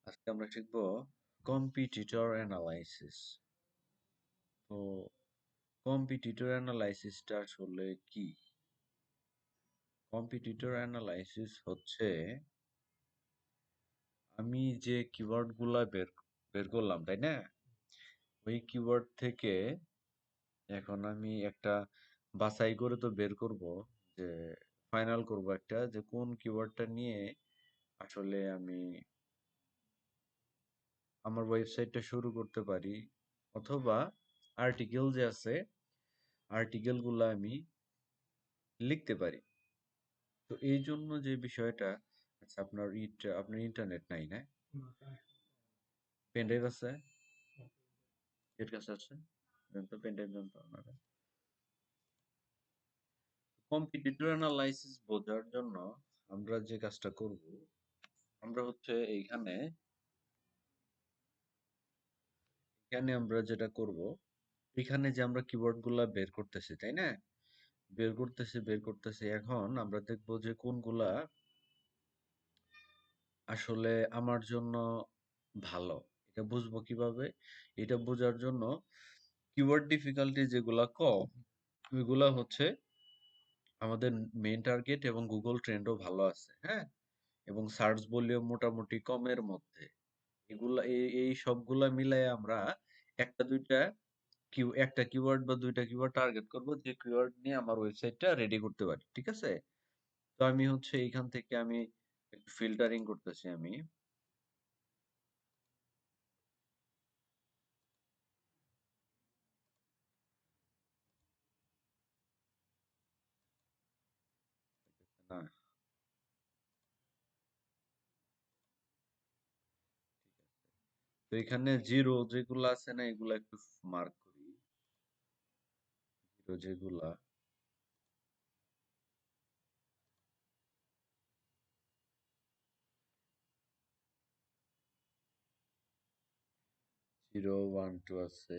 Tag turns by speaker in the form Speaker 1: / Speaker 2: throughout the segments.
Speaker 1: আজকে আমরা শিখব কম্পিটিটর অ্যানালাইসিস। তো কম্পিটিটর অ্যানালাইসিসটা আসলে কি? কম্পিটিটর অ্যানালাইসিস হচ্ছে আমি যে কিওয়ার্ড গুলা বের বের করলাম, তাই না? ওই কিওয়ার্ড থেকে এখন আমি একটা বাছাই করে তো বের করব, যে ফাইনাল করব একটা, যে কোন কিওয়ার্ডটা নিয়ে আসলে আমি আমার ওয়েবসাইটটা শুরু করতে পারি, অথবা আর্টিকেল যে আছে আর্টিকেল গুলা আমি লিখতে পারি। তো এই জন্য যে বিষয়টা, আচ্ছা আপনার ইন্টারনেট নাই না? পেন ড্রাইভ আছে? এর কাছে আছে? দেন তো পেন ড্রাইভ দেন তো আপনারা। কম্পিটিটর অ্যানালাইসিস বোঝার জন্য আমরা যে কাজটা করব, আমরা হচ্ছে এখানে আমরা যেটা করব, এখানে যে আমরা কিওয়ার্ড গুলা বের করতেছি, তাই না? বের করতেছি এখন আমরা দেখব যে কোনগুলা আসলে আমার জন্য ভালো। এটা বুঝবো কিভাবে? এটা বোঝার জন্য কিওয়ার্ড ডিফিকাল্টি যেগুলা কম, ওইগুলা হচ্ছে আমাদের মেইন টার্গেট এবং গুগল ট্রেন্ডও ভালো আছে, হ্যাঁ? এবং সার্চ ভলিউম মোটামুটি কমের মধ্যে। এগুলা এই সবগুলা মিলাই আমরা একটা কিওয়ার্ড বা দুইটা কিওয়ার্ড টার্গেট করব, যে কিওয়ার্ড নিয়ে আমার ওয়েবসাইটটা রেডি করতে পারি। ঠিক আছে? তো আমি হচ্ছে এইখান থেকে আমি একটু ফিল্টারিং করতেছি আমি। না, তো এখানে জিরো যেগুলো আছে না, এগুলা একটু মার্ক করি। জিরো যেগুলা, 0 1 2 আছে।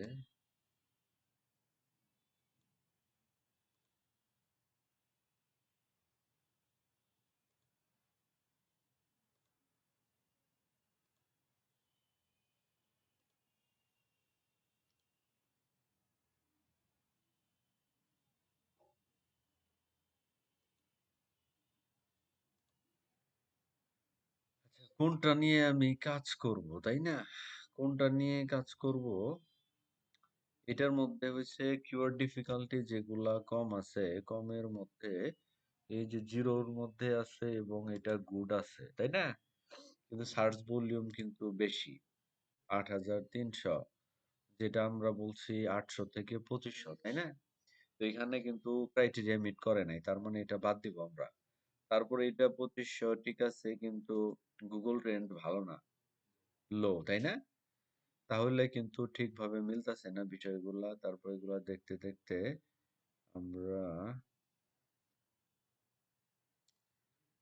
Speaker 1: কোনটা নিয়ে আমি কাজ করব, তাই না? কোনটা নিয়ে কাজ করব? এটার মধ্যে হচ্ছে কিওয়ার্ড ডিফিকাল্টি যেগুলা কম আছে, কমের মধ্যে এই যে জিরোর মধ্যে আছে এবং এটা গুড আছে, তাই না? কিন্তু সার্চ ভলিউম কিন্তু বেশি, 8,300, যেটা আমরা বলছি 800 থেকে 2500, তাই না? তো এখানে কিন্তু ক্রাইটেরিয়া মিট করে নাই, তার মানে এটা বাদ দিব আমরা। তারপরে এটা 2500 ঠিক আছে, কিন্তু গুগল ট্রেন্ড ভালো না, লো, তাই না? তাহলে কিন্তু ঠিকভাবে মিলতেছে না বিষয়গুলা। তারপর এগুলা দেখতে দেখতে আমরা,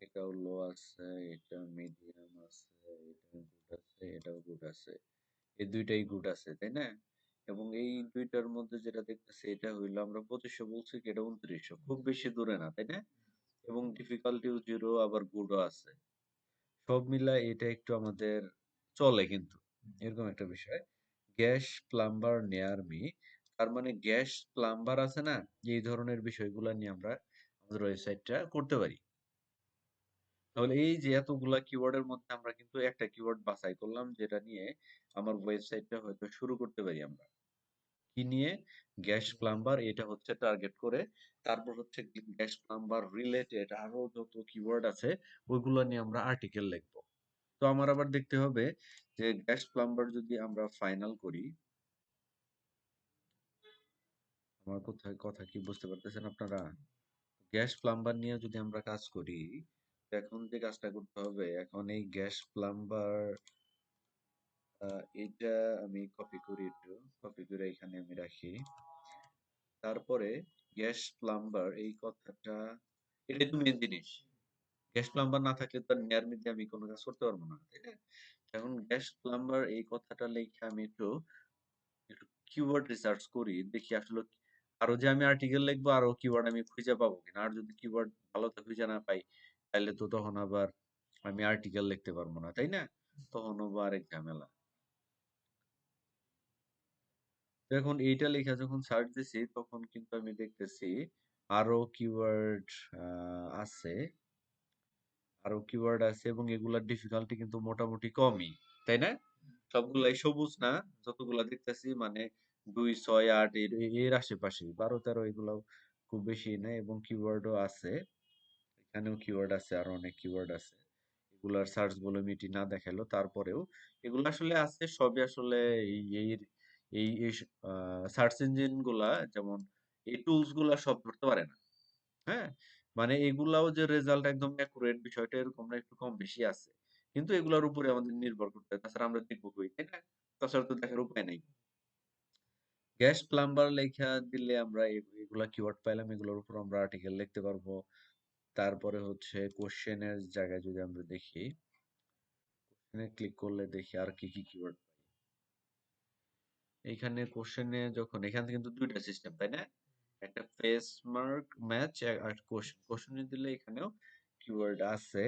Speaker 1: এটাও লো আছে, এটা মিডিয়াম আছে, এটা গুড আছে, এটাও গুড আছে, এই দুইটাই গুড আছে, তাই না? এবং এই দুইটার মধ্যে যেটা দেখতেছি এটা হইলো, আমরা 2500 বলছি কি, এটা 2900, খুব বেশি দূরে না, তাই না? এবং ডিফিকাল্টিও জিরো, আবার গুডও আছে। সব মিলায় এটা একটু আমাদের চলে কিন্তু, এরকম একটা বিষয়। গ্যাস প্লাম্বার নেয়ার মি, তার মানে গ্যাস প্লাম্বার আছে না, এই ধরনের বিষয়গুলো নিয়ে আমরা আমাদের ওয়েবসাইটটা করতে পারি। তাহলে এই যে এতগুলা কিওয়ার্ডের মধ্যে আমরা কিন্তু একটা কিওয়ার্ড বাছাই করলাম, যেটা নিয়ে আমার ওয়েবসাইটটা হয়তো শুরু করতে পারি আমরা। কি নিয়ে? গ্যাস প্লাম্বার, এটা হচ্ছে টার্গেট করে। তারপর হচ্ছে গ্যাস প্লাম্বার রিলেটেড আরো যত কিওয়ার্ড আছে, ওইগুলো নিয়ে আমরা আর্টিকেল লিখবো। তো আমার আবার দেখতে হবে যে গ্যাস প্লাম্বার যদি আমরা ফাইনাল করি, আমার কোথায় কথা কি বুঝতে পারতেছেন আপনারা? গ্যাস প্লাম্বার নিয়ে যদি আমরা কাজ করি, তো এখন যে কাজটা করতে হবে, এখন এই গ্যাস প্লাম্বার, এটা আমি কপি করি, একটু কপি করে এখানে আমি রাখি। তারপরে গ্যাস প্লাম্বার এই কথাটা, এটাই তো মেন জিনিস। গ্যাস প্লাম্বার না থাকলে তো নেয়ার মধ্যে আমি কোনো কাজ করতে পারবো না, তাই না? এখন গ্যাস প্লাম্বার এই কথাটা লিখে আমি একটু একটু কিওয়ার্ড রিসার্চ করি, দেখি আসলে আরো যে আমি আর্টিকেল লিখবো, আরো কিওয়ার্ড আমি খুঁজে পাবো কিনা। আর যদি কিওয়ার্ড ভালো তো খুঁজে না পাই, তাহলে তো তখন আবার আমি আর্টিকেল লিখতে পারবো না, তাই না? তখন হবো আরেক ঝামেলা। তো এখন এইটা লেখা যখন সার্চ দিছি তখন কিন্তু আমি দেখতেছি আরো কিওয়ার্ড আছে, আরো কিওয়ার্ড আছে এবং এগুলার ডিফিকাল্টি কিন্তু মোটামুটি কমই, তাই না? সবগুলাই সবুজ না, যতগুলা দেখতেছি মানে 2, 6, 8 এর এর আশেপাশে, 12, 13 এগুলাও খুব বেশি না, এবং কিওয়ার্ডও আছে। এখানেও কিওয়ার্ড আছে, আরো অনেক কিওয়ার্ড আছে। এগুলার সার্চ ভলিউমিটি না দেখালো তারপরেও এগুলো আসলে আছে সবই আসলে এই এই এই সার্চ ইঞ্জিন গুলা, যেমন এই টুলস গুলা সব ধরতে পারে না। হ্যাঁ, মানে এগুলাও যে রেজাল্ট একদম অ্যাকুরেট বিষয়টা এরকম না, একটু কম বেশি আছে। কিন্তু এগুলোর উপরে আমাদের নির্ভর করতে হয়, তাছাড়া আমরা দেখবো কই, তাই না? তাছাড়া তো দেখার উপায় নাই। গ্যাস প্লাম্বার লেখা দিলে আমরা এগুলা কিওয়ার্ড পাইলাম, এগুলোর উপর আমরা আর্টিকেল লিখতে পারবো। তারপরে হচ্ছে কোশ্চেনের জায়গায় যদি আমরা দেখি, কোশ্চেনে ক্লিক করলে দেখি আর কি কি কিওয়ার্ড পাই। এইখানে কোশ্চেনে যখন, এখানে কিন্তু দুইটা সিস্টেম, তাই না? একটা ফেস মার্ক ম্যাচ আর কোশ্চেন, কোশ্চেনে দিলে এখানেও কিওয়ার্ড আছে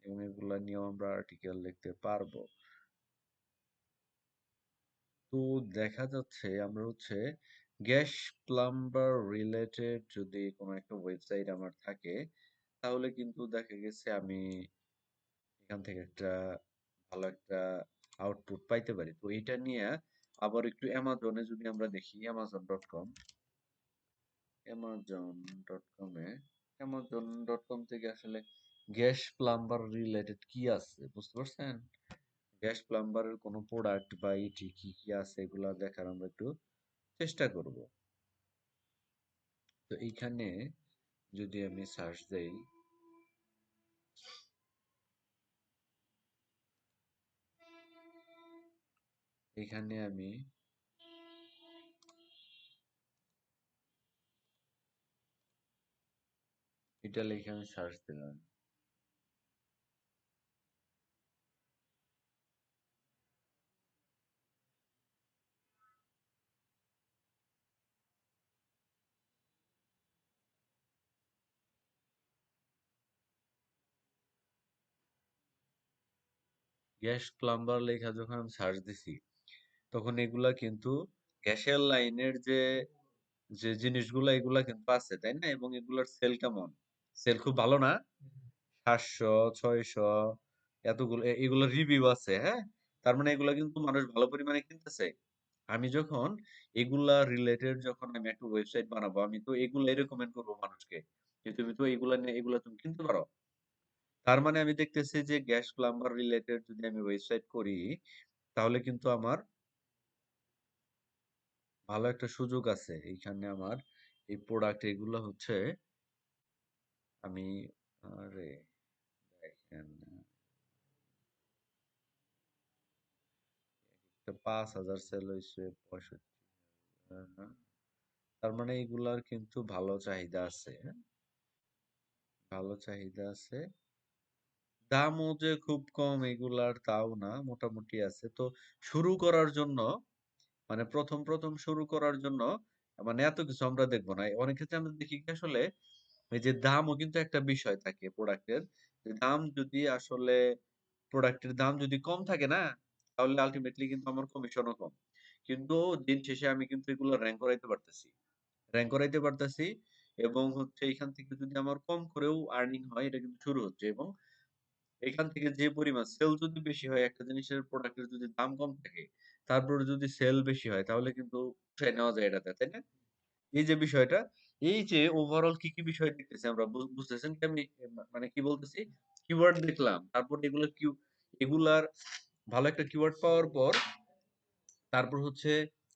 Speaker 1: এবং এগুলা নিয়েও আমরা আর্টিকেল লিখতে পারবো। তো দেখা যাচ্ছে আমরা হচ্ছে গ্যাস প্লাম্বার রিলেটেড যদি কোনো একটা ওয়েবসাইট আমার থাকে, তাহলে কিন্তু দেখা গেছে আমি এখান থেকে একটা ভালো একটা আউটপুট পাইতে পারি। তো এটা নিয়ে আবার একটু অ্যামাজনে যদি আমরা দেখি, amazon.com, amazon.com-এ, amazon.com থেকে আসলে গ্যাস প্লাম্বার রিলেটেড কি আছে বুঝতে পারছেন? গ্যাস প্লাম্বারের কোনো প্রোডাক্ট বা এটি কি কি আছে এগুলা দেখার আমরা একটু চেষ্টা করব। তো এইখানে যদি আমি সার্চ দেই, এখানে আমি এটা লিখে আমি সার্চ দিলাম, গ্যাস প্লাম্বার লেখা যখন আমি সার্চ দিছি তখন এগুলা কিন্তু গ্যাসের লাইনের যে যে জিনিসগুলা এগুলা কিন্তু আছে, তাই না? এবং এগুলার সেল কেমন? সেল খুব ভালো না? 700, 600 এতগুলো এগুলো রিভিউ আছে, হ্যাঁ? তার মানে এগুলা কিন্তু মানুষ ভালো পরিমাণে কিনতেছে। আমি যখন এগুলা রিলেটেড যখন আমি একটা ওয়েবসাইট বানাবো, আমি তো এগুলাই রেকমেন্ড করবো মানুষকে যে তুমি তো এগুলা নিয়ে এগুলা তুমি কিনতে পারো। তার মানে আমি দেখতেছি যে গ্যাস প্লাম্বার রিলেটেড যদি আমি ওয়েবসাইট করি, তাহলে কিন্তু আমার ভালো একটা সুযোগ আছে এইখানে। আমার এই প্রোডাক্ট এগুলো হচ্ছে আমি, আরে দেখেন, 5,000 সেল হয়েছে, 65, তার মানে এগুলার কিন্তু ভালো চাহিদা আছে, হ্যাঁ? ভালো চাহিদা আছে। দামও যে খুব কম এগুলার তাও না, মোটামুটি আছে। তো শুরু করার জন্য, মানে প্রথম প্রথম শুরু করার জন্য মানে এত কিছু আমরা দেখবো না। অনেক ক্ষেত্রে আমরা দেখি কি আসলে এই যে দামও কিন্তু একটা বিষয় থাকে প্রোডাক্টের। দাম যদি আসলে, প্রোডাক্টের দাম যদি কম থাকে না, তাহলে আলটিমেটলি কিন্তু আমার কমিশনও কম। কিন্তু দিন শেষে আমি কিন্তু এগুলো র‍্যাংক করাইতে পারতেছি। র‍্যাংক করাইতে পারতেছি এবং হচ্ছে এখান থেকে যদি আমার কম করেও আর্নিং হয়, এটা কিন্তু শুরু হচ্ছে। এবং এখান থেকে যে পরিমাণ সেল যদি বেশি হয়, একটা জিনিসের প্রোডাক্টের যদি দাম কম থাকে, তারপরে যদি সেল বেশি হয় তাহলে কিন্তু উঠায় নেওয়া যায় এটাতে, তাই না? এই যে বিষয়টা, এই যে ওভারঅল কি কি বিষয় দেখতেছি আমরা, বুঝতেছেন কি আমি মানে কি বলতেছি? কিওয়ার্ড দেখলাম, তারপর এগুলো এগুলার ভালো একটা কিওয়ার্ড পাওয়ার পর তারপর হচ্ছে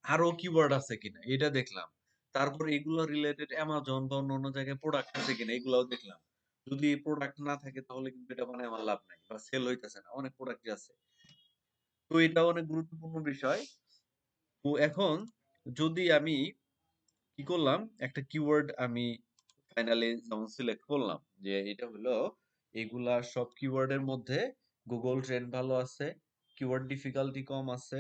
Speaker 1: আরো কিওয়ার্ড আছে কিনা এটা দেখলাম। তারপর এগুলো রিলেটেড অ্যামাজন বা অন্য জায়গায় প্রোডাক্ট আছে কিনা এগুলাও দেখলাম। যদি প্রোডাক্ট না থাকে তাহলে কিন্তু এটা মানে আমার লাভ নাই বা সেল হইতেছে না, অনেক প্রোডাক্টই আছে। তো এটা অনেক গুরুত্বপূর্ণ বিষয়। তো এখন যদি আমি কি করলাম, একটা কিওয়ার্ড আমি ফাইনালি যেমন সিলেক্ট করলাম যে এটা হলো, এগুলা সব কিওয়ার্ডের মধ্যে গুগল ট্রেন্ড ভালো আছে, কিওয়ার্ড ডিফিকাল্টি কম আছে,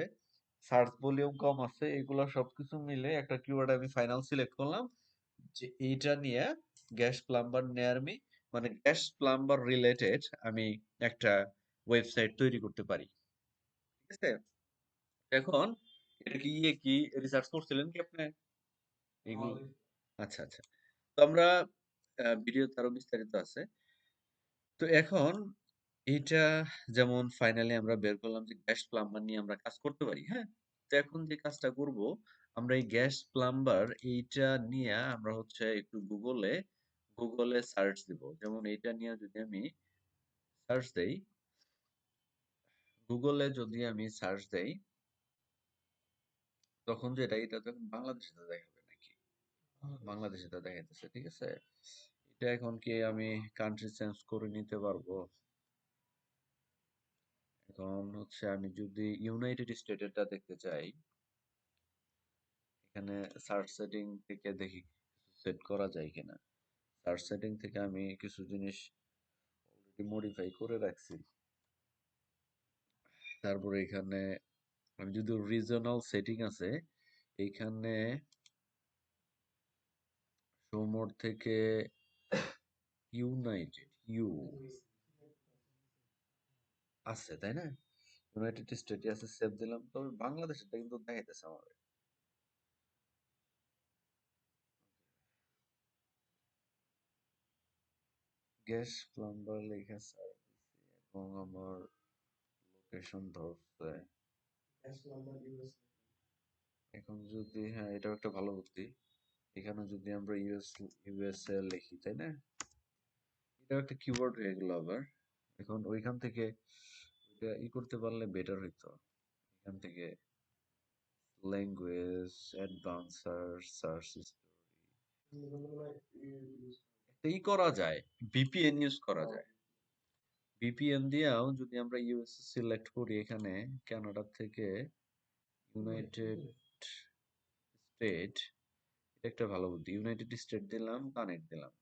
Speaker 1: সার্চ ভলিউম কম আছে, এগুলা সবকিছু মিলে একটা কিওয়ার্ড আমি ফাইনাল সিলেক্ট করলাম যে এইটা নিয়ে গ্যাস প্লাম্বার নিয়ে আমি, মানে গ্যাস প্লাম্বার রিলেটেড আমি একটা ওয়েবসাইট তৈরি করতে পারি। ঠিক আছে? এখন এটা কি কি রিসার্চ করছিলেন কি আপনি এগুলো? আচ্ছা, আচ্ছা। তো আমরা ভিডিওতে আরো বিস্তারিত আছে। তো এখন এইটা যেমন ফাইনালি আমরা বের করলাম যে গ্যাস প্লাম্বার নিয়ে আমরা কাজ করতে পারি, হ্যাঁ? তো এখন যে কাজটা করব, আমরা এই গ্যাস প্লাম্বার এইটা নিয়ে আমরা হচ্ছে একটু গুগলে সার্চ দিব। যেমন এইটা নিয়ে যদি আমি সার্চ দেই, গুগলে যদি আমি সার্চ দেই, তখন যেটা এটা তো এখন বাংলাদেশে তো দেখাবে নাকি? বাংলাদেশে তো দেখাইতেছে, ঠিক আছে? এটা এখন কি আমি কান্ট্রি চেঞ্জ করে নিতে পারবো? এখন হচ্ছে আমি যদি ইউনাইটেড স্টেটেরটা দেখতে চাই, এখানে সার্চ সেটিং থেকে দেখি সেট করা যায় কিনা। সার্চ সেটিং থেকে আমি কিছু জিনিস অলরেডি মডিফাই করে রাখছি। তারপরে এখানে আমি যদি রিজনাল সেটিং আছে, এইখানে শো মোড থেকে ইউনাইটেড আছে, তাই না? ইউনাইটেড স্টেটে আছে, সেভ দিলাম। তবে বাংলাদেশটা কিন্তু দেখাইতেছে আমার। গ্যাস প্লাম্বার লেখা সার্চ এবং আমার লোকেশন ধরছে। এখন যদি, হ্যাঁ, এটাও একটা ভালো বুদ্ধি। এখানে যদি আমরা ইউএসএ লিখি, তাই না? এটাও একটা কিওয়ার্ড হয়ে গেল আবার। এখন ওইখান থেকে এটা করতে পারলে বেটার হইতো। এখান থেকে ল্যাঙ্গুয়েজ, অ্যাডভান্সার, সার্চ হিস্টোরি, একটা করা যায়, ভিপিএন ইউজ করা যায়। ভিপিএন দিয়েও যদি আমরা ইউএসএ সিলেক্ট করি, এখানে কানাডা থেকে ইউনাইটেড স্টেট, এটা একটা ভালো বুদ্ধি। ইউনাইটেড স্টেট দিলাম, কানেক্ট দিলাম,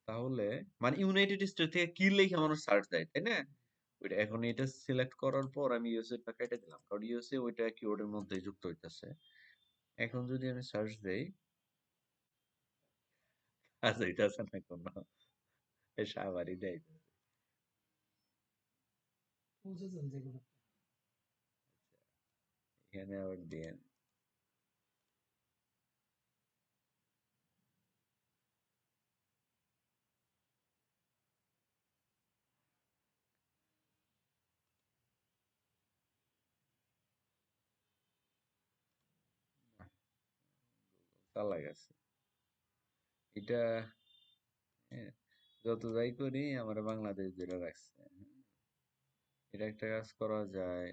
Speaker 1: তাহলে মানে ইউনাইটেড স্টেট থেকে কি লিখে মানুষ সার্চ দেয়, তাই না? ওইটা এখন এটা সিলেক্ট করার পর আমি ইউএসএ টা কেটে দিলাম, কারণ ইউএসএ ওইটা কিওয়ার্ডের মধ্যে যুক্ত হইতেছে। এখন যদি আমি সার্চ দেই, আচ্ছা এটা আছে না কোনো সাবারি দেয়, এখানে আবার দিয়ে চালা গেছে এটা। হ্যাঁ, যত যাই করি আমার বাংলাদেশ ধরে রাখছে। এটা একটা কাজ করা যায়,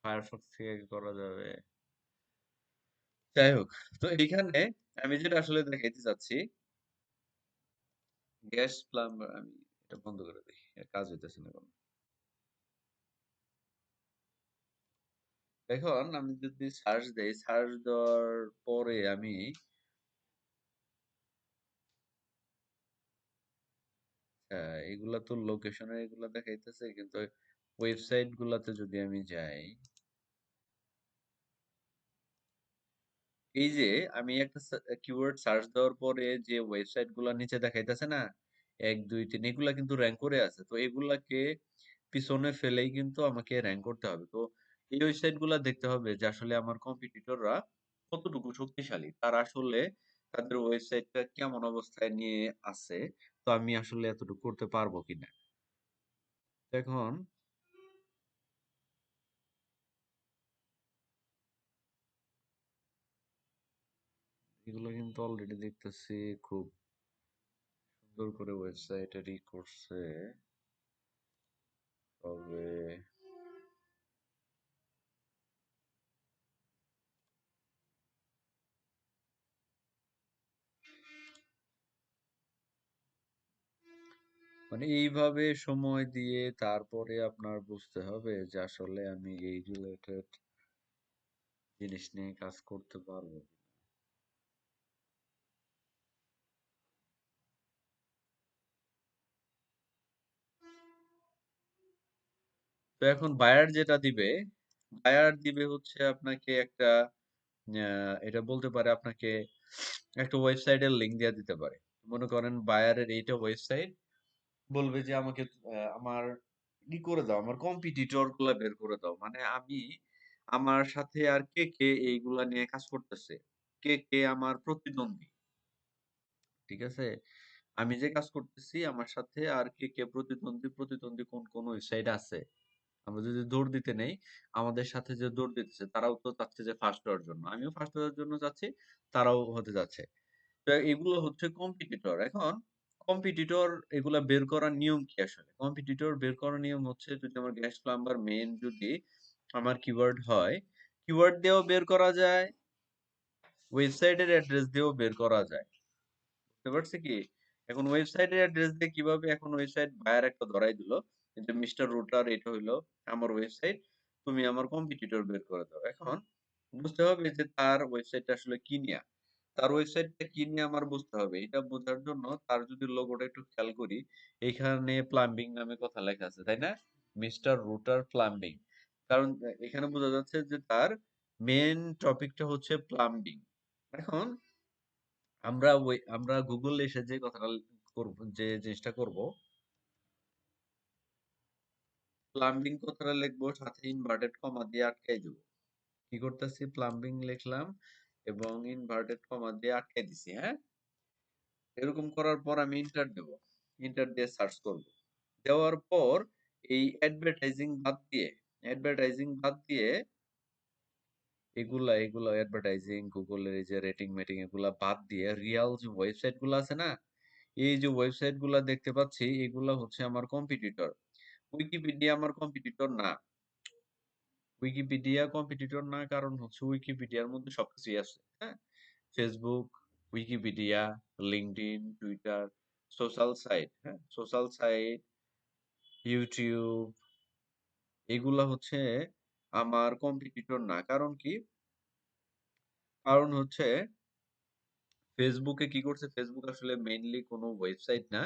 Speaker 1: ফায়ারফক্স থেকে করা যাবে। যাই হোক, তো এখানে আমি যেটা আসলে দেখাইতে চাচ্ছি, গ্যাস প্লাম্বার, আমি এটা বন্ধ করে দিই, এর কাজ হইতেছে না কোনো। এখন আমি যদি সার্চ দেই, সার্চ দেওয়ার পরে আমি এগুলা তো লোকেশনের এগুলা দেখাইতেছে, কিন্তু ওয়েবসাইট গুলাতে যদি আমি যাই, এই যে আমি একটা কিওয়ার্ড সার্চ দেওয়ার পরে যে ওয়েবসাইট গুলা নিচে দেখাইতেছে না, 1 2 3, এগুলা কিন্তু র্যাঙ্ক করে আছে। তো এগুলাকে পিছনে ফেলেই কিন্তু আমাকে র্যাঙ্ক করতে হবে। তো এই ওয়েবসাইট গুলা দেখতে হবে যে আসলে আমার কম্পিটিটররা কতটুকু শক্তিশালী, তারা আসলে তাদের ওয়েবসাইটটা কেমন অবস্থায় নিয়ে আছে, তো আমি আসলে এতটুকু করতে পারবো কিনা। এখন এগুলো কিন্তু অলরেডি দেখতেছি খুব সুন্দর করে ওয়েবসাইটে করছে। তবে মানে এইভাবে সময় দিয়ে তারপরে আপনার বুঝতে হবে যে আসলে আমি এই রিলেটেড জিনিস নিয়ে কাজ করতে পারবো। তো এখন বায়ার যেটা দিবে, বায়ার দিবে হচ্ছে আপনাকে একটা এটা বলতে পারে আপনাকে একটা ওয়েবসাইটের লিংক দিয়ে দিতে পারে। মনে করেন বায়ারের এইটা ওয়েবসাইট, বলবে যে আমাকে আমার করে দাও, আমার কম্পিটিটর গুলা বের করে দাও। মানে আমি আমার সাথে আর কে এইগুলা নিয়ে কাজ করতেছে, কে আমার প্রতিদ্বন্দ্বী, ঠিক আছে? আমি যে কাজ করতেছি আমার সাথে আর কে প্রতিদ্বন্দ্বী কোন ওয়েবসাইট আছে। আমরা যদি দৌড় দিতে নেই, আমাদের সাথে যে দৌড় দিতেছে তারাও তো চাচ্ছে যে ফার্স্ট হওয়ার জন্য, আমিও ফার্স্ট হওয়ার জন্য চাচ্ছি, তারাও হতে যাচ্ছে। তো এগুলো হচ্ছে কম্পিটিটর। এখন কম্পিটিটর এগুলা বের করার নিয়ম কি আসলে? কম্পিটিটর বের করার নিয়ম হচ্ছে, যদি আমার গ্যাস প্লাম্বার মেইন যদি আমার কিওয়ার্ড হয়, কিওয়ার্ড দিয়েও বের করা যায়, ওয়েবসাইটের অ্যাড্রেস দিয়েও বের করা যায়। বুঝতে পারছি কি? এখন ওয়েবসাইটের অ্যাড্রেস দিয়ে কিভাবে, এখন ওয়েবসাইট বায়ার একটা ধরাই দিল যে মিস্টার রুটার এটা হইলো আমার ওয়েবসাইট, তুমি আমার কম্পিটিটর বের করে দাও। এখন বুঝতে হবে যে তার ওয়েবসাইটটা আসলে কি নিয়া, তার ওয়েবসাইটটা কি নিয়ে আমার বুঝতে হবে। এটা বোঝার জন্য তার যদি লোগোটা একটু খেয়াল করি, এখানে প্লাম্বিং নামে কথা লেখা আছে, তাই না? Mister rotor plumbing. কারণ এখানে বোঝা যাচ্ছে যে তার মেন টপিকটা হচ্ছে প্লাম্বিং। এখন আমরা গুগল এসে যে কথাটা করব, যে জিনিসটা করব, প্লাম্বিং কথাটা লিখবো, সাথে ইনভার্টেড কমা দিয়ে আটকাই দেবো। কি করতেছি, প্লাম্বিং লিখলাম এবং ইনভার্টেড কমা দিয়ে আটকাই দিছি, হ্যাঁ? এরকম করার পর আমি ইন্টার দেব, ইন্টার দিয়ে সার্চ করব। দেওয়ার পর এই অ্যাডভার্টাইজিং বাদ দিয়ে এগুলা অ্যাডভার্টাইজিং, গুগলের এই যে রেটিং মেটিং এগুলা বাদ দিয়ে রিয়াল যে ওয়েবসাইট গুলো আছে না, এই যে ওয়েবসাইট গুলা দেখতে পাচ্ছি, এগুলা হচ্ছে আমার কম্পিটিটর। উইকিপিডিয়া আমার কম্পিটিটর না। উইকিপিডিয়া কম্পিটিটর না, কারণ হচ্ছে উইকিপিডিয়ার মধ্যে সবকিছুই আছে, হ্যাঁ? Facebook, Wikipedia, LinkedIn, Twitter, social site, হ্যাঁ, সোশ্যাল সাইট, ইউটিউব, এগুলা হচ্ছে আমার কম্পিটিটর না। কারণ কি? কারণ হচ্ছে ফেসবুকে কি করছে, ফেসবুক আসলে মেইনলি কোনো ওয়েবসাইট না,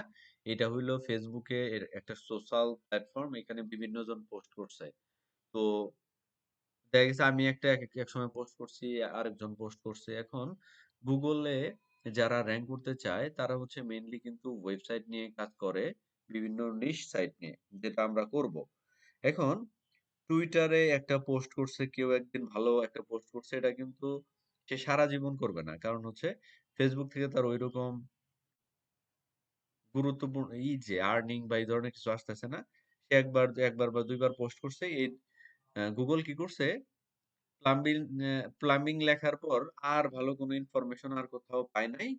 Speaker 1: এটা হইলো ফেসবুকে এর একটা সোশ্যাল প্ল্যাটফর্ম, এখানে বিভিন্ন জন পোস্ট করছে। তো দেখা গেছে আমি একটা এক সময় পোস্ট করছি, আরেকজন পোস্ট করছে। এখন গুগলে যারা র্যাঙ্ক করতে চায় তারা হচ্ছে মেইনলি কিন্তু ওয়েবসাইট নিয়ে কাজ করে, বিভিন্ন নিশ সাইট নিয়ে, যেটা আমরা করব। এখন টুইটারে একটা পোস্ট করছে কেউ, একদিন ভালো একটা পোস্ট করছে, এটা কিন্তু সে সারা জীবন করবে না। কারণ হচ্ছে ফেসবুক থেকে তার ওইরকম গুরুত্বপূর্ণ এই যে আর্নিং বা এই ধরনের কিছু আসতেছে না। সে একবার বা দুইবার পোস্ট করছে, এই গুগল কি করছে, প্লাম্বিং প্লাম্বিং লেখার পর আর ভালো কোনো ইনফরমেশন আর কোথাও পায় নাই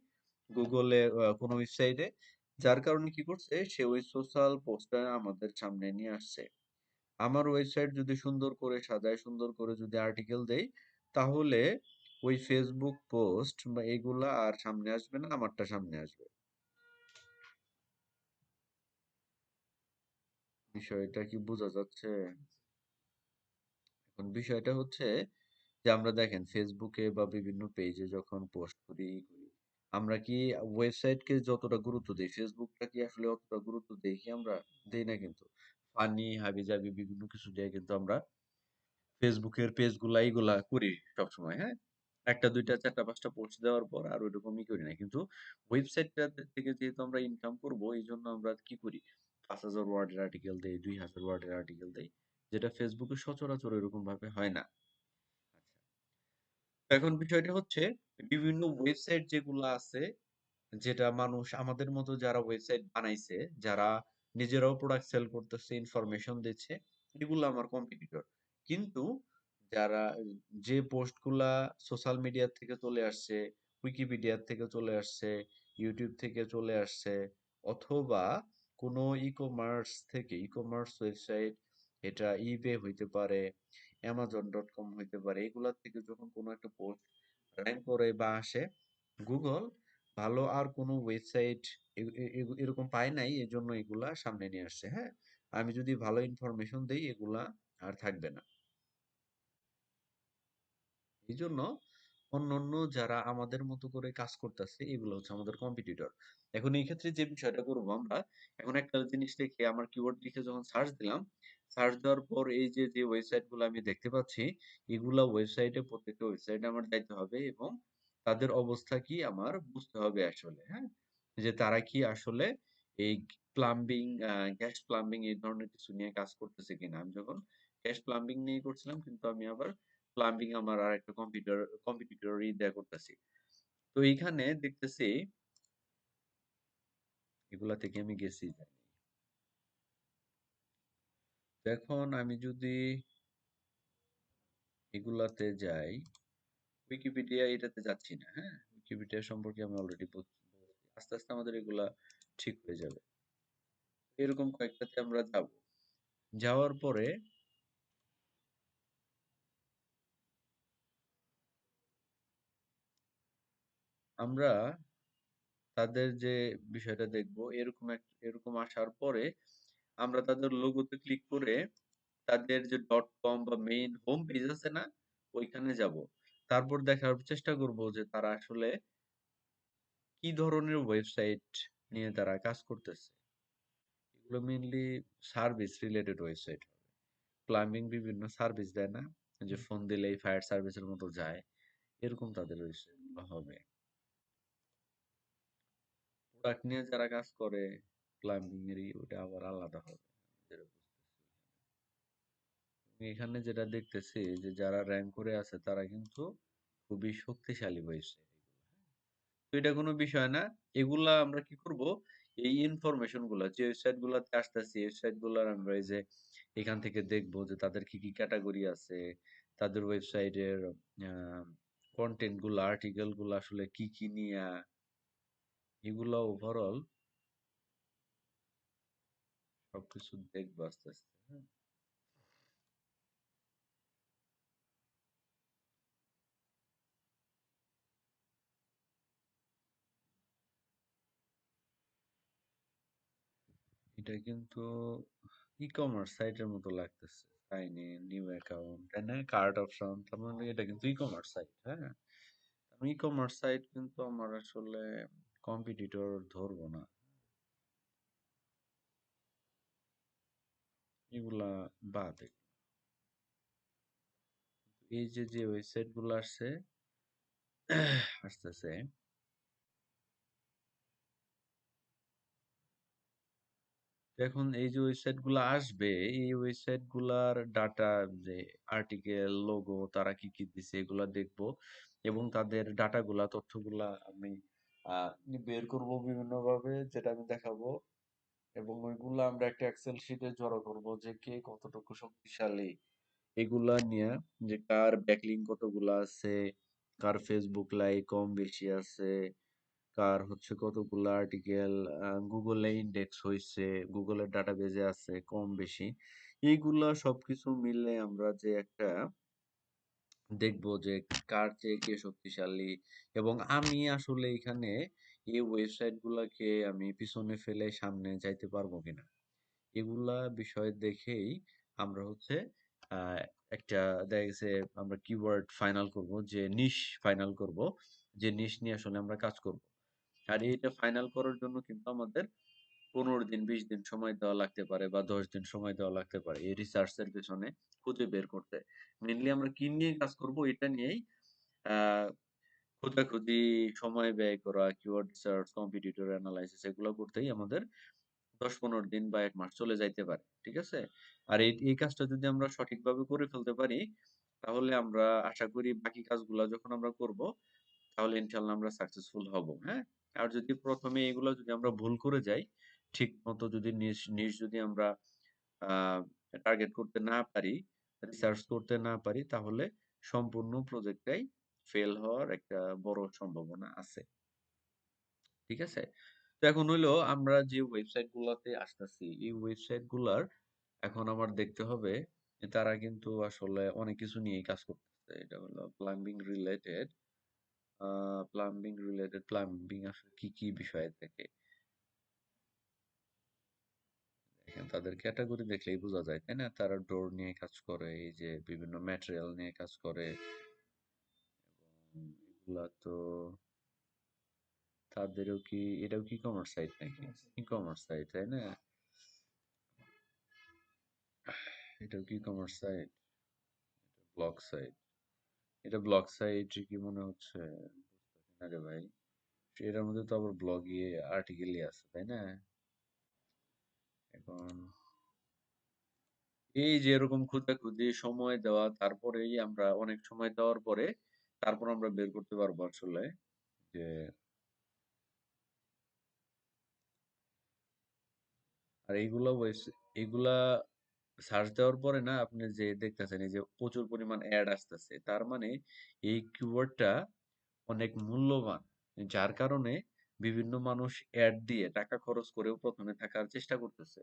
Speaker 1: গুগলে, কোনো ওয়েবসাইটে। যার কারণে কি করছে, সে ওই সোশ্যাল পোস্টটা আমাদের সামনে নিয়ে আসছে। আমার ওয়েবসাইট যদি সুন্দর করে সাজায়, সুন্দর করে যদি আর্টিকেল দেই, তাহলে ওই ফেসবুক পোস্ট বা এগুলা আর সামনে আসবে না, আমারটা সামনে আসবে। বিষয়টা কি বোঝা যাচ্ছে? এখন বিষয়টা হচ্ছে যে আমরা দেখেন ফেসবুকে বা বিভিন্ন পেজে যখন পোস্ট করি, আমরা কি ওয়েবসাইটকে যতটা গুরুত্ব দিই, ফেসবুকটা কি আসলে অতটা গুরুত্ব দেই কি আমরা? দেই না কিন্তু। ফানি হাবিজাবি বিভিন্ন কিছু দিয়ে কিন্তু আমরা ফেসবুকের পেজগুলা এইগুলা করি সবসময়, হ্যাঁ? একটা দুইটা চারটা পাঁচটা পোস্ট দেওয়ার পর আর ওইরকমই করি না। কিন্তু ওয়েবসাইটটা থেকে যেহেতু আমরা ইনকাম করব, এই জন্য আমরা কি করি, 5,000 ওয়ার্ডের আর্টিকেল দেই, 2,000 ওয়ার্ডের আর্টিকেল দেই, যেটা ফেসবুকে সচরাচর এরকম ভাবে হয় না। তো এখন বিষয়টা হচ্ছে, বিভিন্ন ওয়েবসাইট যেগুলো আছে, যেটা মানুষ আমাদের মতো যারা ওয়েবসাইট বানাইছে, যারা নিজেরাও প্রোডাক্ট সেল করতেছে, ইনফরমেশন দিচ্ছে, এগুলো আমার কম্পিটিটর। কিন্তু যারা যে পোস্টগুলা সোশ্যাল মিডিয়া থেকে চলে আসছে, উইকিপিডিয়া থেকে চলে আসছে, ইউটিউব থেকে চলে আসছে, অথবা কোনো ই কমার্স ওয়েবসাইট, এটা ইবে হইতে পারে, অ্যামাজন.কম হইতে পারে, এগুলা থেকে যখন কোনো একটা পোস্ট র্যাঙ্ক করে বা আসে, গুগল ভালো আর কোনো ওয়েবসাইট এরকম পায় নাই, এজন্য এগুলা সামনে নিয়ে আসছে, হ্যাঁ? আমি যদি ভালো ইনফরমেশন দেই, এগুলা আর থাকবে না। এই জন্য অন্যান্য যারা আমাদের মতো করে কাজ করতেছে, এগুলো হচ্ছে আমাদের কম্পিটিটর। এখন এই ক্ষেত্রে যে বিষয়টা করবো আমরা, এখন একটা জিনিস লিখে আমার কিওয়ার্ড লিখে যখন সার্চ দিলাম, সার্চ দেওয়ার পর এই যে যে ওয়েবসাইট গুলো আমি দেখতে পাচ্ছি, এগুলা ওয়েবসাইটে, প্রত্যেকটা ওয়েবসাইটে আমার যাইতে হবে এবং তাদের অবস্থা কি আমার বুঝতে হবে আসলে, হ্যাঁ? যে তারা কি আসলে এই প্লাম্বিং, গ্যাস প্লাম্বিং এই ধরনের কিছু নিয়ে কাজ করতেছে কিনা। আমি যখন গ্যাস প্লাম্বিং নিয়ে করছিলাম, কিন্তু আমি আবার প্লাম্বিং আমার আর একটা কম্পিটিটরই দেয়া করতেছি। তো এইখানে দেখতেছি এগুলা থেকে আমি গেছি। তো এখন আমি যদি এগুলাতে যাই, উইকিপিডিয়া এটাতে যাচ্ছি না, হ্যাঁ? উইকিপিডিয়া সম্পর্কে আমি অলরেডি আস্তে আস্তে আমাদের এগুলা ঠিক হয়ে যাবে। এরকম কয়েকটাতে আমরা যাব। যাওয়ার পরে আমরা তাদের যে বিষয়টা দেখব, এরকম আসার পরে আমরা তাদের লোগোতে ক্লিক করে তাদের যে .com বা মেইন হোম পেজ আছে না, ওইখানে যাব। তারপর দেখার চেষ্টা করব যে তারা আসলে কি ধরনের ওয়েবসাইট নিয়ে তারা কাজ করতেছে। এগুলো মেইনলি সার্ভিস রিলেটেড ওয়েবসাইট হবে। প্লাম্বিং বিভিন্ন সার্ভিস দেয় না, যে ফোন দিলেই ফায়ার সার্ভিসের মতো যায়, এরকম তাদের ওয়েবসাইট হবে। প্রোডাক্ট নিয়ে যারা কাজ করে প্লাম্বিং এরই, ওটা আবার আলাদা হবে। যেটা বুঝতেছি এখানে, যেটা দেখতেছি যে যারা র্যাঙ্ক করে আছে তারা কিন্তু খুবই শক্তিশালী ওয়েবসাইট। তো এটা কোনো বিষয় না। এগুলা আমরা কি করব, এই ইনফরমেশন গুলা যে ওয়েবসাইট গুলাতে আসতেছি, ওয়েবসাইট গুলার আমরা এই যে এখান থেকে দেখব যে তাদের কি কি ক্যাটাগরি আছে, তাদের ওয়েবসাইটের কন্টেন্ট গুলা, আর্টিকেল গুলা আসলে কি কি নিয়ে, এগুলা ওভারঅল সবকিছু দেখবো আস্তে আস্তে, হ্যাঁ? এটা কিন্তু ই কমার্স সাইটের মতো লাগতেছে। সাইন ইন, নিউ অ্যাকাউন্ট, তাই না? কার্ড অপশন, তার মানে এটা কিন্তু ই কমার্স সাইট, হ্যাঁ? আমি ই কমার্স সাইট কিন্তু আমার আসলে কম্পিটিটর ধরবো না, এগুলা বাদে। এই যে যে ওয়েবসাইট গুলো আসছে, আসতেছে, এখন এই যে ওয়েবসাইট গুলো আসবে, এই ওয়েবসাইট গুলার ডাটা, যে আর্টিকেল, লোগো, তারা কি কি দিছে এগুলা দেখবো, এবং তাদের ডাটা গুলা, তথ্যগুলা আমি আহ বের করব বিভিন্ন ভাবে, যেটা আমি দেখাবো। এবং ওইগুলা আমরা একটা এক্সেল শিটে জড়ো করব যে কে কতটুকু শক্তিশালী, এগুলা নিয়ে, যে কার ব্যাকলিং কতগুলা আছে, কার ফেসবুক লাইক কম বেশি আছে, কার হচ্ছে কতগুলা আর্টিকেল গুগলে ইন্ডেক্স হয়েছে, গুগলের ডাটাবেজে আছে কম বেশি, এইগুলা সবকিছু মিলে আমরা যে একটা দেখবো যে কার চেয়ে কে শক্তিশালী। এবং আমি আসলে এখানে এই ওয়েবসাইট গুলাকে আমি পিছনে ফেলে সামনে যাইতে পারবো কিনা, এগুলা বিষয় দেখেই আমরা হচ্ছে আহ, একটা, দেখা গেছে আমরা কিওয়ার্ড ফাইনাল করব, যে নিশ ফাইনাল করব, যে নিশ নিয়ে আসলে আমরা কাজ করব। আর এটা ফাইনাল করার জন্য কিন্তু আমাদের 15 দিন 20 দিন সময় দেওয়া লাগতে পারে, বা 10 দিন সময় দেওয়া লাগতে পারে এই রিসার্চের পেছনে খুঁজে বের করতে। মেনলি আমরা কি নিয়ে কাজ করব এটা নিয়েই আহ খোঁজাখুঁজি, সময় ব্যয় করা, কিওয়ার্ড রিসার্চ, কম্পিটিটর অ্যানালাইসিস, এগুলো করতেই আমাদের 10-15 দিন বা 1 মাস চলে যাইতে পারে, ঠিক আছে? আর এই এই কাজটা যদি আমরা সঠিকভাবে করে ফেলতে পারি, তাহলে আমরা আশা করি বাকি কাজগুলা যখন আমরা করব, তাহলে ইনশাল্লাহ আমরা সাকসেসফুল হব, হ্যাঁ? আর যদি প্রথমে এগুলো যদি আমরা ভুল করে যাই, ঠিক মতো যদি নিজ নিজ যদি আমরা টার্গেট করতে না পারি, রিসার্চ করতে না পারি, তাহলে সম্পূর্ণ প্রজেক্টটাই ফেল হওয়ার একটা বড় সম্ভাবনা আছে, ঠিক আছে? তো এখন হইলো আমরা যে ওয়েবসাইট গুলাতে আসতেছি, এই ওয়েবসাইট গুলার এখন আমার দেখতে হবে যে তারা কিন্তু আসলে অনেক কিছু নিয়েই কাজ করতেছে। এটা হলো প্লাম্বিং আসলে কি কি বিষয়ে থাকে, দেখেন তাদের ক্যাটাগরি দেখলেই বোঝা যায়, তাই না? তারা ডোর নিয়ে কাজ করে, এই যে বিভিন্ন ম্যাটেরিয়াল নিয়ে কাজ করে, এগুলা তো তাদেরও কি, এটাও কি কমার্স সাইট নাকি? ই কমার্স সাইট, তাই না? এটাও কি কমার্স সাইট? ব্লগ সাইট, এটা ব্লগ সাইট কি মনে হচ্ছে? বুঝতেছি না রে ভাই। এটার মধ্যে তো আবার ব্লগই, আর্টিকেলই আছে, তাই না? এখন এই যে এরকম খোঁজাখুঁজি সময় দেওয়া, তারপরেই আমরা অনেক সময় দেওয়ার পরে তারপর আমরা বের করতে পারবো আসলে যে, আর এইগুলা সার্চ দেওয়ার পরে না আপনি যে দেখতেছেন এই যে প্রচুর পরিমাণ অ্যাড আসতেছে, তার মানে এই কিওয়ার্ডটা অনেক মূল্যবান, যার কারণে বিভিন্ন মানুষ অ্যাড দিয়ে টাকা খরচ করেও প্রথমে থাকার চেষ্টা করতেছে।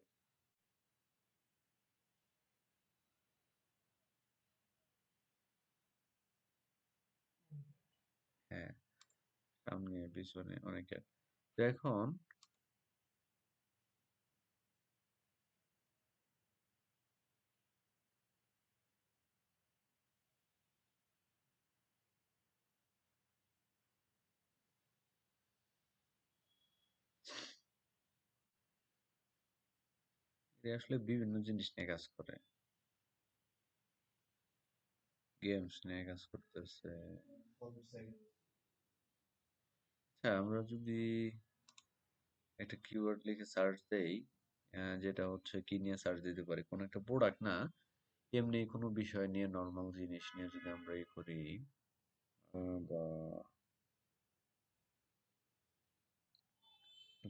Speaker 1: হ্যাঁ, সামনে পিছনে অনেক অ্যাড। তো এখন এরা আসলে বিভিন্ন জিনিস নিয়ে কাজ করে, গেমস নিয়ে কাজ করতেছে। আচ্ছা, আমরা যদি একটা কিওয়ার্ড লিখে সার্চ দেই, যেটা হচ্ছে কি নিয়ে সার্চ দিতে পারি, কোন একটা প্রোডাক্ট না, এমনি কোনো বিষয় নিয়ে, নর্মাল জিনিস নিয়ে যদি আমরা ই করি, বা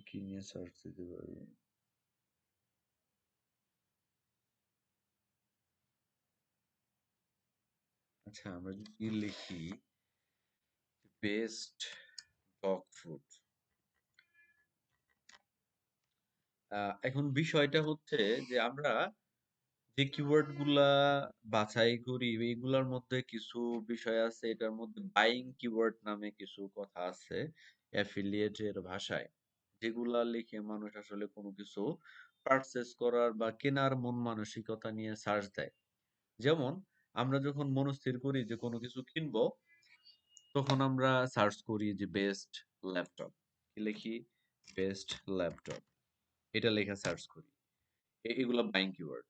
Speaker 1: কি নিয়ে সার্চ দিতে পারি। আচ্ছা, আমরা যদি লিখি বেস্ট ডগ ফুড, এখন বিষয়টা হচ্ছে যে আমরা যে কিওয়ার্ড গুলা বাছাই করি এইগুলার মধ্যে কিছু বিষয় আছে, এটার মধ্যে বাইং কিওয়ার্ড নামে কিছু কথা আছে অ্যাফিলিয়েটের ভাষায়, যেগুলা লিখে মানুষ আসলে কোনো কিছু পারচেস করার বা কেনার মন মানসিকতা নিয়ে সার্চ দেয়। যেমন আমরা যখন মনস্থির করি যে কোনো কিছু কিনবো, তখন আমরা সার্চ করি যে বেস্ট ল্যাপটপ, কি লিখি, বেস্ট ল্যাপটপ, এটা লেখা সার্চ করি। এগুলা বাইং কিওয়ার্ড।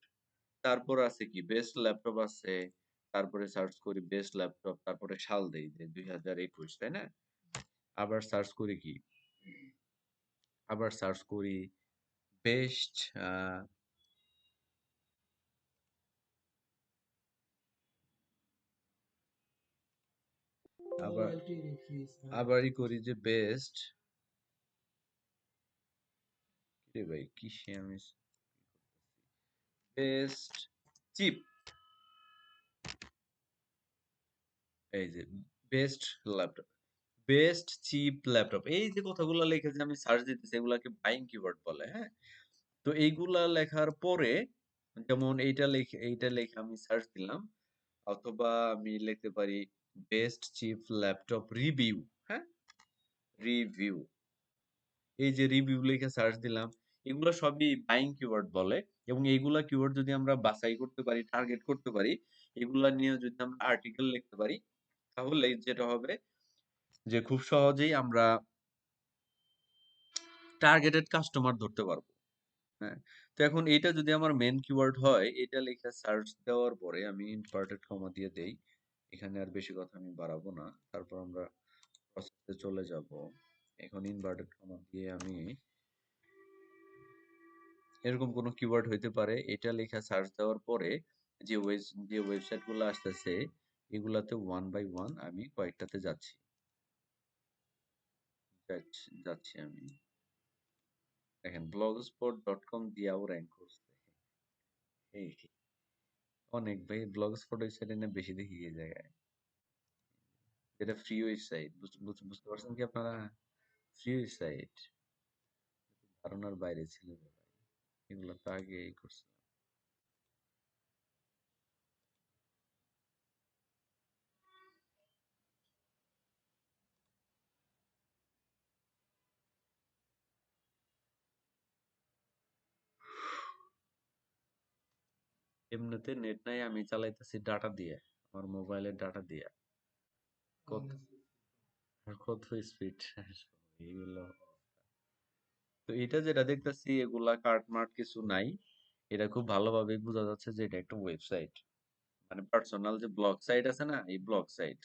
Speaker 1: তারপর আছে কি বেস্ট ল্যাপটপ আছে, তারপরে সার্চ করি বেস্ট ল্যাপটপ, তারপরে সাল দেই যে 2021, তাই না? আবার সার্চ করি কি, আবার সার্চ করি বেস্ট, আবার আবারই করি যে বেস্ট, রে ভাই কিসে আমি, বেস্ট চিপ, এই যে best laptop, best chip laptop, এই যে কথাগুলো লিখে যে আমি সার্চ দিতেছি এগুলাকে বাইং কিওয়ার্ড বলে, হ্যাঁ। তো এইগুলা লেখার পরে, যেমন এইটা লেখে আমি সার্চ দিলাম, অথবা আমি লিখতে পারি বেস্ট চিপ ল্যাপটপ রিভিউ, হ্যাঁ, রিভিউ, এই যে রিভিউ লিখে সার্চ দিলাম, এগুলো সবই বাইং কিওয়ার্ড বলে। এবং এইগুলা কিওয়ার্ড যদি আমরা বাছাই করতে পারি, টার্গেট করতে পারি, এগুলা নিয়ে যদি আমরা আর্টিকেল লিখতে পারি, তাহলে যেটা হবে যে খুব সহজেই আমরা টার্গেটেড কাস্টমার ধরতে পারবো। হ্যাঁ, তো এখন এটা যদি আমার মেন কিওয়ার্ড হয়, এটা লিখে সার্চ দেওয়ার পরে আমি ইনভার্টেড কমা দিয়ে দেই, এখানে আর বেশি কথা আমি বাড়াবো না, তারপর আমরা প্রসেসে চলে যাব। এখন ইনভার্টেড কমা দিয়ে আমি এরকম কোনো কিওয়ার্ড হইতে পারে, এটা লেখা সার্চ দেওয়ার পরে যে যে ওয়েবসাইট গুলো আসতেছে, এগুলাতে ওয়ান বাই ওয়ান আমি কয়েকটাতে যাচ্ছি আমি। দেখেন blogspot.com দিয়েও র্যাঙ্ক করছে, এই অনেক ভাই, ব্লগস্পট ওয়েবসাইটে না বেশি দেখি এই জায়গায়, এটা ফ্রি ওয়েবসাইট, বুঝতে পারছেন কি আপনারা, ফ্রি ওয়েবসাইট, ধারণার বাইরে ছিল রে ভাই, এগুলো তো আগে এই করছে। এমনিতে নেট নাই, আমি চালাইতেছি ডাটা দিয়ে, আমার মোবাইলের ডাটা দিয়ে, কত আর কত স্পিড এইগুলো। তো এটা যেটা দেখতেছি এগুলা কার্টমার্ট কিছু নাই, এটা খুব ভালোভাবে বোঝা যাচ্ছে যে এটা একটা ওয়েবসাইট, মানে পার্সোনাল যে ব্লগ সাইট আছে না, এই ব্লগ সাইট,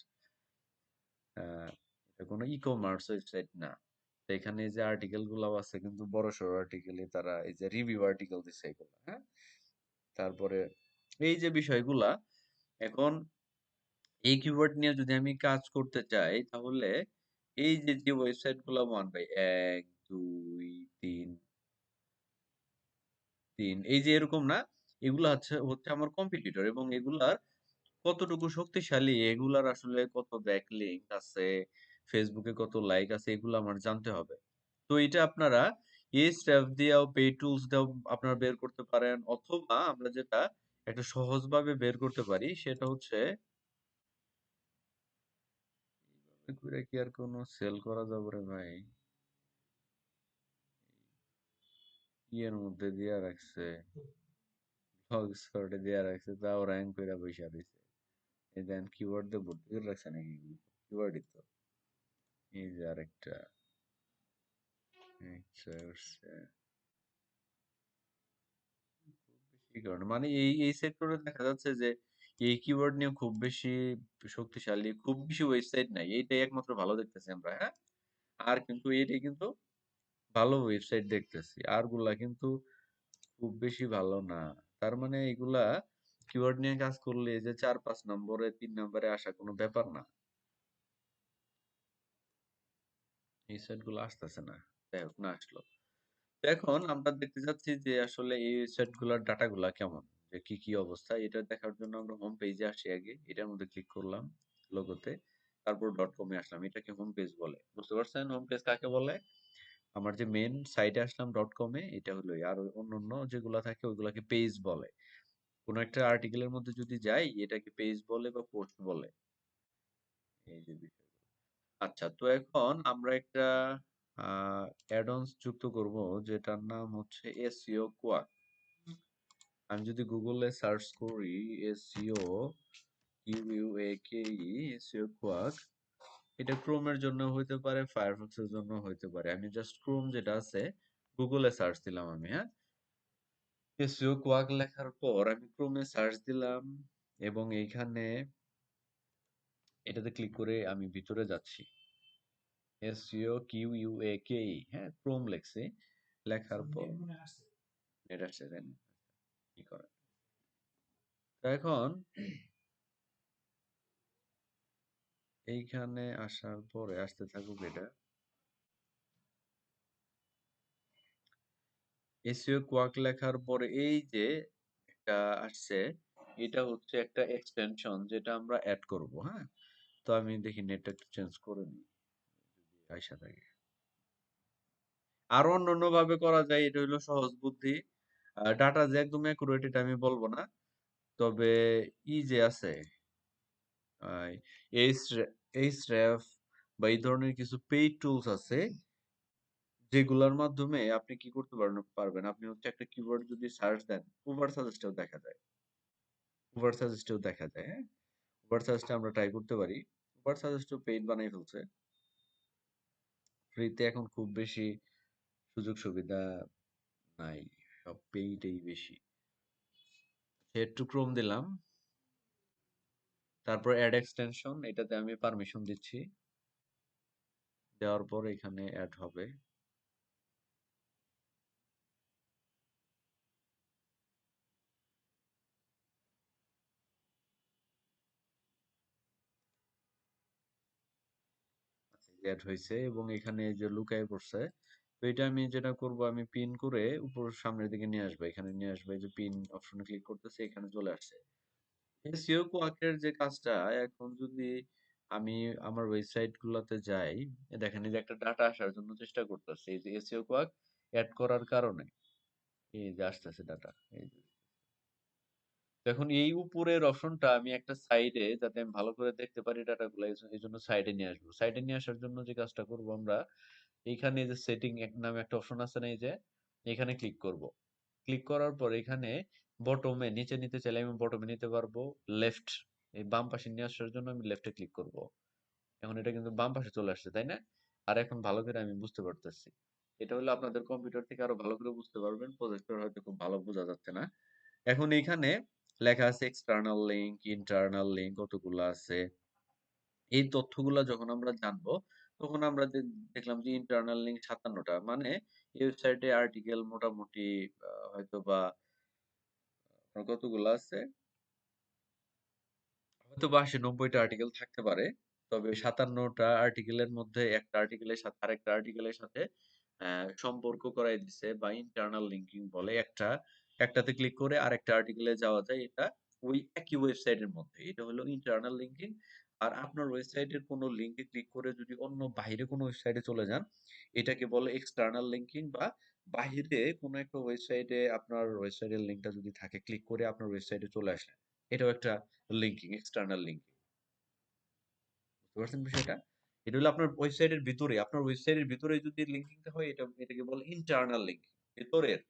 Speaker 1: এটা কোনো ই কমার্স ওয়েবসাইট না। তো এখানে এই যে আর্টিকেল গুলো আছে কিন্তু বড় সড় আর্টিকেলে তারা এই যে রিভিউ আর্টিকেল দিচ্ছে এগুলো, হ্যাঁ। তারপরে এই যে বিষয়গুলা, এখন এই কিওয়ার্ড নিয়ে যদি আমি কাজ করতে চাই তাহলে এই যে যে ওয়েবসাইট গুলা 1 2 3 3 এই যে এরকম না, এগুলা হচ্ছে হচ্ছে আমার কম্পিটিটর, এবং এগুলার কতটুকু শক্তিশালী, এগুলার আসলে কত ব্যাকলিংক আছে, ফেসবুকে কত লাইক আছে, এগুলো আমার জানতে হবে। তো এটা আপনারা এই স্টেপ দিয়েও, পে টুলস দিয়েও আপনারা বের করতে পারেন, অথবা আমরা যেটা একটা সহজভাবে বের করতে পারি সেটা হচ্ছে, এইভাবে করে কি আর কোনো সেল করা যাবে রে ভাই? ইয়ের মধ্যে দিয়া রাখছে, ব্লগ স্পটে দিয়া রাখছে, তাও র্যাঙ্ক করে বসে রয়েছে। এই দেন কিওয়ার্ড দিয়ে ভর্তি করে রাখছে নাকি, কিওয়ার্ডই তো। এই যে আরেকটা, আচ্ছা আচ্ছা। এই কারণে মানে এই সেক্টরে দেখা যাচ্ছে যে এই কিওয়ার্ড নিয়ে খুব বেশি শক্তিশালী, খুব বেশি ওয়েবসাইট নাই, এইটাই একমাত্র ভালো দেখতেছি আমরা, হ্যাঁ। আর কিন্তু এইটাই কিন্তু ভালো ওয়েবসাইট দেখতেছি, আর গুলা কিন্তু খুব বেশি ভালো না। তার মানে এগুলা কিওয়ার্ড নিয়ে কাজ করলে এই যে 4 5 নম্বরে 3 নম্বরে আসা কোনো ব্যাপার না। এই সাইট গুলো আসতেছে না, যাই হোক, না আসলো। তো এখন আমরা দেখতে যাচ্ছি যে আসলে এই ওয়েবসাইট গুলার ডাটা গুলা কেমন, যে কি কি অবস্থা, এটা দেখার জন্য আমরা হোম পেজে আসি আগে, এটার মধ্যে ক্লিক করলাম লোগোতে, তারপর ডট কমে আসলাম, এটাকে হোম পেজ বলে, বুঝতে পারছেন হোম পেজ কাকে বলে? আমার যে মেন সাইটে আসলাম ডট কমে, এটা হলো, আর অন্য অন্য যেগুলা থাকে ওইগুলাকে পেজ বলে। কোন একটা আর্টিকেলের মধ্যে যদি যাই, এটাকে পেজ বলে বা পোস্ট বলে, এই যে বিষয়। আচ্ছা, তো এখন আমরা একটা অ্যাডঅনস যুক্ত করব, যেটার নাম হচ্ছে এসইও কোয়াক। আমি যদি গুগলে সার্চ করি এসইও কিউইউএকেই, এসইও কোয়াক, এটা ক্রোমের জন্য হইতে পারে, ফায়ারফক্সের জন্য হইতে পারে। আমি জাস্ট ক্রোম যেটা আছে গুগলে সার্চ দিলাম আমি, হ্যাঁ। এসইও কোয়াক লেখার পর আমি ক্রোমে সার্চ দিলাম, এবং এইখানে এটাতে ক্লিক করে আমি ভিতরে যাচ্ছি। এসইও কিউইউএকেই, হ্যাঁ, ক্রোম লেখছি, লেখার পর এটা আসছে, দেন কি করে। তো এখন এইখানে আসার পরে আসতে থাকুক এটা, এসইও কোয়াক লেখার পরে এই যে একটা আসছে, এটা হচ্ছে একটা এক্সটেনশন যেটা আমরা অ্যাড করব, হ্যাঁ। তো আমি দেখি নেটটা একটু চেঞ্জ করে নিই, যদি আইসা থাকে। আরো অন্যান্য ভাবে করা যায়, এটা হলো সহজ বুদ্ধি। ডাটা যে একদম অ্যাকুরেট এটা আমি বলবো না, তবে ই যে আছে, এইচরেফ বা এই ধরনের কিছু পেইড টুলস আছে, যেগুলোর মাধ্যমে আপনি কি করতে পারবেন, আপনি হচ্ছে একটা কিওয়ার্ড যদি সার্চ দেন, ওভার সাজেস্টেও দেখা যায়, ওভার সাজেস্টেও দেখা যায়, হ্যাঁ। ওভার সাজেস্টে আমরা ট্রাই করতে পারি। ওভার সাজেস্টও পেইড বানাই ফেলছে, ফ্রিতে এখন খুব বেশি সুযোগ সুবিধা নাই, সব পেইডেই বেশি। হেড টু ক্রোম দিলাম, তারপর অ্যাড এক্সটেনশন, এটাতে আমি পারমিশন দিচ্ছি, দেওয়ার পর এখানে অ্যাড হবে। অ্যাড হয়েছে, এবং এখানে এই যে লুকায় পড়ছে। তো এটা আমি যেটা করব, আমি পিন করে উপর সামনের দিকে নিয়ে আসবো, এখানে নিয়ে আসবো, এই যে পিন অপশনে ক্লিক করতেছি, এখানে চলে আসছে। এসইও কোয়াকের যে কাজটা, এখন যদি আমি আমার ওয়েবসাইট গুলাতে যাই, দেখেন এই যে একটা ডাটা আসার জন্য চেষ্টা করতেছি, এই যে এসইও কোয়াক অ্যাড করার কারণে এই যে আসতেছে ডাটা, এই যে। এখন এই উপরের অপশনটা আমি একটা সাইডে, যাতে আমি ভালো করে দেখতে পারি ডাটাগুলো, এই জন্য সাইডে নিয়ে আসবো। সাইডে নিয়ে আসার জন্য যে কাজটা করব আমরা, এইখানে এই যে সেটিং নামে একটা অপশন আছে না, এই যে এখানে ক্লিক করব। ক্লিক করার পর এখানে বটমে নিচে নিতে চাইলে আমি বটমে নিতে পারবো, লেফট এই বাম পাশে নিয়ে আসার জন্য আমি লেফটে ক্লিক করব। এখন এটা কিন্তু বাম পাশে চলে আসছে, তাই না? আর এখন ভালো করে আমি বুঝতে পারতেছি। এটা হলো আপনাদের কম্পিউটার থেকে আরো ভালো করে বুঝতে পারবেন, প্রজেক্টর হয়তো খুব ভালো বোঝা যাচ্ছে না। এখন এইখানে লেখা আছে এক্সটার্নাল লিঙ্ক, ইন্টারনাল লিঙ্ক, কতগুলো আছে। এই তথ্যগুলা যখন আমরা জানবো, তখন আমরা দেখলাম যে ইন্টারনাল লিঙ্ক ৫৭টা। মানে এই ওয়েবসাইটে আর্টিকেল মোটামুটি হয়তোবা আপনার কতগুলা আছে? হয়তোবা ৮০-৯০ টা আর্টিকেল থাকতে পারে। তবে ৫৭ টা আর্টিকেলের মধ্যে একটা আর্টিকেলের সাথে আরেকটা আর্টিকেলের সাথে সম্পর্ক করাই দিছে বা ইন্টারনাল লিঙ্কিং বলে একটাতে ক্লিক করে আরেকটা আর্টিকেলে যাওয়া যায়। এটা ওই একই ওয়েবসাইটের মধ্যে। এটা হলো ইন্টারনাল লিঙ্কিং। আর আপনার ওয়েবসাইটের কোনো লিঙ্কে ক্লিক করে যদি অন্য বাহিরে কোনো ওয়েবসাইটে চলে যান, এটাকে বলে এক্সটার্নাল লিঙ্কিং বা বাহিরে কোনো একটা ওয়েবসাইটে আপনার ওয়েবসাইটের লিঙ্কটা যদি থাকে, ক্লিক করে আপনার ওয়েবসাইটে চলে আসলেন। এটাও একটা লিঙ্কিং, এক্সটার্নাল লিঙ্কিং। বুঝতে পারছেন বিষয়টা? এটা হলো আপনার ওয়েবসাইটের ভিতরে, আপনার ওয়েবসাইটের ভিতরে যদি লিঙ্কিংটা হয় এটাকে বলে ইন্টারনাল লিঙ্কিং, ভেতরের।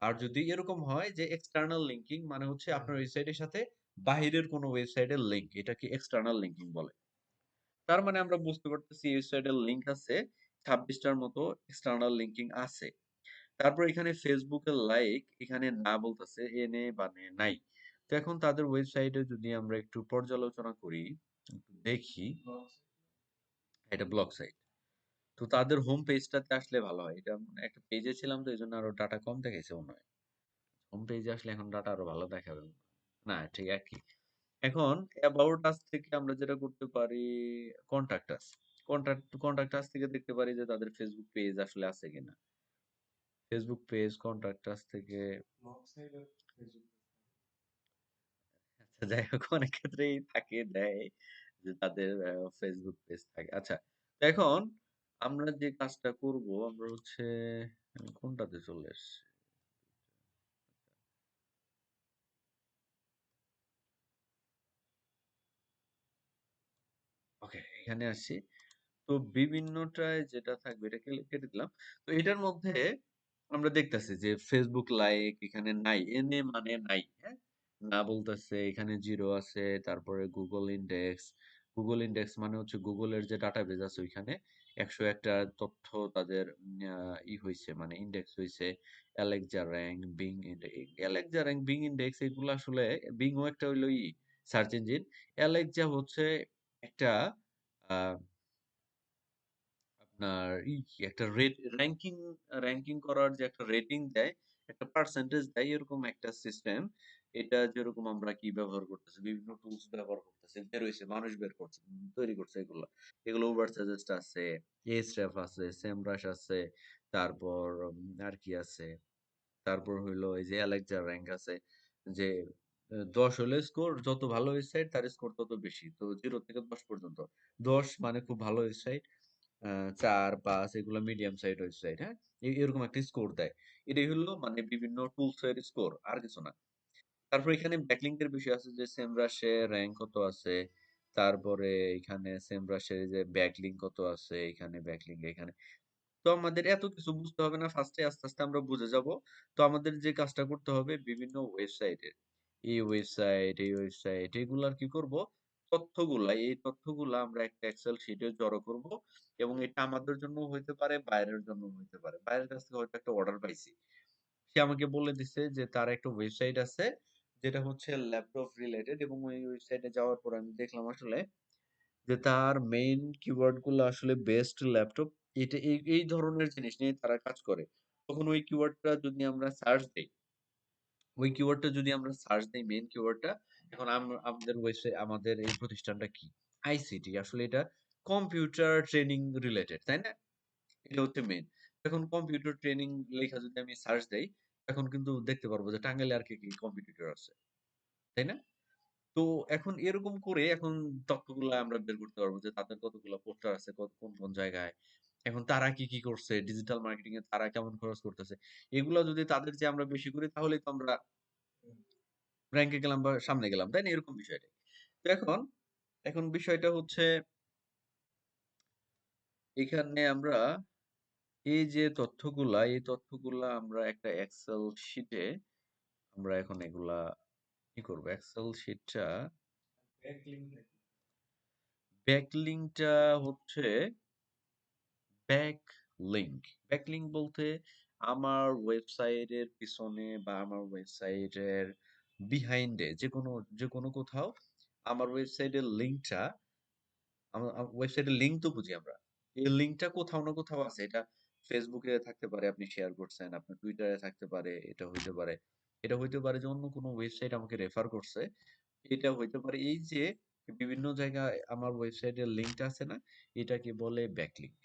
Speaker 1: আর যদি এরকম হয় যে এক্সটার্নাল লিঙ্কিং মানে হচ্ছে আপনার ওয়েবসাইটের সাথে বাহিরের কোনো ওয়েবসাইটের লিঙ্ক, এটাকে এক্সটার্নাল লিঙ্কিং বলে। তার মানে আমরা বুঝতে পারতেছি এই ওয়েবসাইটের লিঙ্ক আছে ২৬ টার মতো এক্সটার্নাল লিঙ্কিং আছে। তারপর এখানে ফেসবুকের লাইক এখানে না বলতেছে এনে মানে নাই। তো এখন তাদের ওয়েবসাইটে যদি আমরা একটু পর্যালোচনা করি, একটু দেখি, এটা ব্লগ সাইট। তো তাদের হোম পেজটাতে আসলে ভালো হয়। এটা মানে একটা পেজে ছিলাম তো এইজন্য আরো ডাটা কম দেখাইছে মনে হয়। হোম পেজে আসলে এখন ডাটা আরো ভালো দেখাবে। না ঠিক একই। এখন অ্যাবাউট আস থেকে আমরা যেটা করতে পারি কন্টাক্ট আস। কন্টাক্ট আস থেকে দেখতে পারি যে তাদের ফেসবুক পেজ আসলে আছে কিনা। ফেসবুক পেজ কন্টাক্ট আস থেকে আচ্ছা যাই হোক অনেক ক্ষেত্রেই থাকে দেয় যে তাদের ফেসবুক পেজ থাকে। আচ্ছা তো এখন আমরা যে কাজটা করব আমরা হচ্ছে আমি কোনটাতে চলে এসেছি? ওকে এখানে আসছি। তো বিভিন্নটায় যেটা থাকবে এটা কেটে দিলাম। তো এটার মধ্যে আমরা দেখতেছি যে ফেসবুক লাইক এখানে নাই। এনে মানে নাই। হ্যাঁ? না বলতেছে এখানে 0 আছে। তারপরে গুগল ইনডেক্স। গুগল ইনডেক্স মানে হচ্ছে গুগলের যে ডাটাবেজ আছে ওইখানে ১০১ টা তথ্য তাদের হইছে মানে ইনডেক্স হইছে। Alexa rank, being Alexa rank, being index এগুলো আসলে বিং ও একটা হইলো সার্চ ইঞ্জিন। অ্যালেক্সা হচ্ছে একটা আ আপনার একটা র‍্যাংকিং করার যে একটা রেটিং দেয়, একটা পার্সেন্টেজ দেয় এরকম একটা সিস্টেম। এটা যেরকম আমরা কি ব্যবহার করতেছি, বিভিন্ন টুলস ব্যবহার করতেছি। বের হইছে, মানুষ বের করছে, তৈরি করছে এগুলা। এগুলো উবার সাজেস্ট আছে, Ahrefs আছে, সেমরাশ আছে, তারপর আর কি আছে? তারপর হইলো এই যে অ্যালেক্সা র‍্যাঙ্ক আছে। যে ১০ হলে স্কোর যত ভালো ওয়েবসাইট তার স্কোর তত বেশি। তো 0 থেকে ১০ পর্যন্ত। ১০ মানে খুব ভালো ওয়েবসাইট। ৪, ৫ এগুলো মিডিয়াম সাইড ওয়েবসাইট, হ্যাঁ? এরকম একটা স্কোর দেয়। এটাই হলো মানে বিভিন্ন টুলস এর স্কোর, আর কিছু না। তারপর এখানে ব্যাকলিংক এর বিষয় আছে যে সেমরাশ এর র‍্যাঙ্ক কত আছে। তারপরে এখানে সেমরাশ এর যে ব্যাকলিংক কত আছে, এখানে ব্যাকলিংক এখানে। তো আমাদের এত কিছু বুঝতে হবে না ফার্স্টে আস্তে, আস্তে আমরা বুঝে যাব। তো আমাদের যে কাজটা করতে হবে বিভিন্ন ওয়েবসাইটের এই ওয়েবসাইট এগুলার কি করব? এই তথ্যগুলা আমরা একটা এক্সেল শিটে জড়ো করব এবং এটা আমাদের জন্যও হইতে পারে, বাইরের জন্যও হইতে পারে। বাইরের কাছ থেকে হয়তো একটা অর্ডার পাইছি। সে আমাকে বলে দিছে যে তার একটা ওয়েবসাইট আছে যেটা হচ্ছে ল্যাপটপ রিলেটেড এবং ওই ওয়েবসাইটে যাওয়ার পর আমি দেখলাম আসলে যে তার মেইন কিওয়ার্ড গুলো আসলে বেস্ট ল্যাপটপ এটা এই ধরনের জিনিস নিয়ে তারা কাজ করে। তখন ওই কিওয়ার্ডটা যদি আমরা সার্চ দেই, ওই কিওয়ার্ডটা যদি আমরা সার্চ দেই মেইন কিওয়ার্ডটা, এখন আমাদের ওয়েবসাইট আমাদের এই প্রতিষ্ঠানটা কি? আইসিটি আসলে এটা কম্পিউটার ট্রেনিং রিলেটেড, তাই না? এটা হচ্ছে মেইন। এখন কম্পিউটার ট্রেনিং লেখা যদি আমি সার্চ দেই, এখন কিন্তু দেখতে পারবো যে টাঙ্গাইলে আর কি কম্পিটিটর আছে। তাই না? তো এখন এরকম করে এখন তথ্যগুলা আমরা বের করতে পারবো যে তাদের কতগুলা পোস্টার আছে কোন জায়গায়। এখন তারা কি করছে, ডিজিটাল মার্কেটিং এ তারা কেমন খরচ করতেছে। এগুলা যদি তাদের চেয়ে আমরা বেশি করি তাহলেই তো আমরা র‍্যাংকে গেলাম বা সামনে গেলাম। তাই না? এরকম বিষয়টা। তো এখন বিষয়টা হচ্ছে এখানে আমরা এই তথ্যগুলা আমরা একটা এক্সেল শিটে আমরা এখন এগুলা কি করব? এক্সেল শিটটা ব্যাকলিংকটা হচ্ছে ব্যাকলিংক। ব্যাকলিংক বলতে আমার ওয়েবসাইটের পিছনে বা আমার ওয়েবসাইটের বিহাইন্ড এ যেকোনো কোথাও আমার ওয়েবসাইটের লিঙ্কটা ওয়েবসাইটের লিঙ্ক তো বুঝি আমরা। এই লিঙ্কটা কোথাও না কোথাও আছে। এটা ফেসবুকে থাকতে পারে, আপনি শেয়ার করছেন, আপনার টুইটারে থাকতে পারে, এটা হইতে পারে যে অন্য কোনো ওয়েবসাইট আমাকে রেফার করছে। এটা হইতে পারে এই যে বিভিন্ন জায়গায় আমার ওয়েবসাইটের লিঙ্কটা আছে না, এটাকে বলে ব্যাকলিঙ্ক।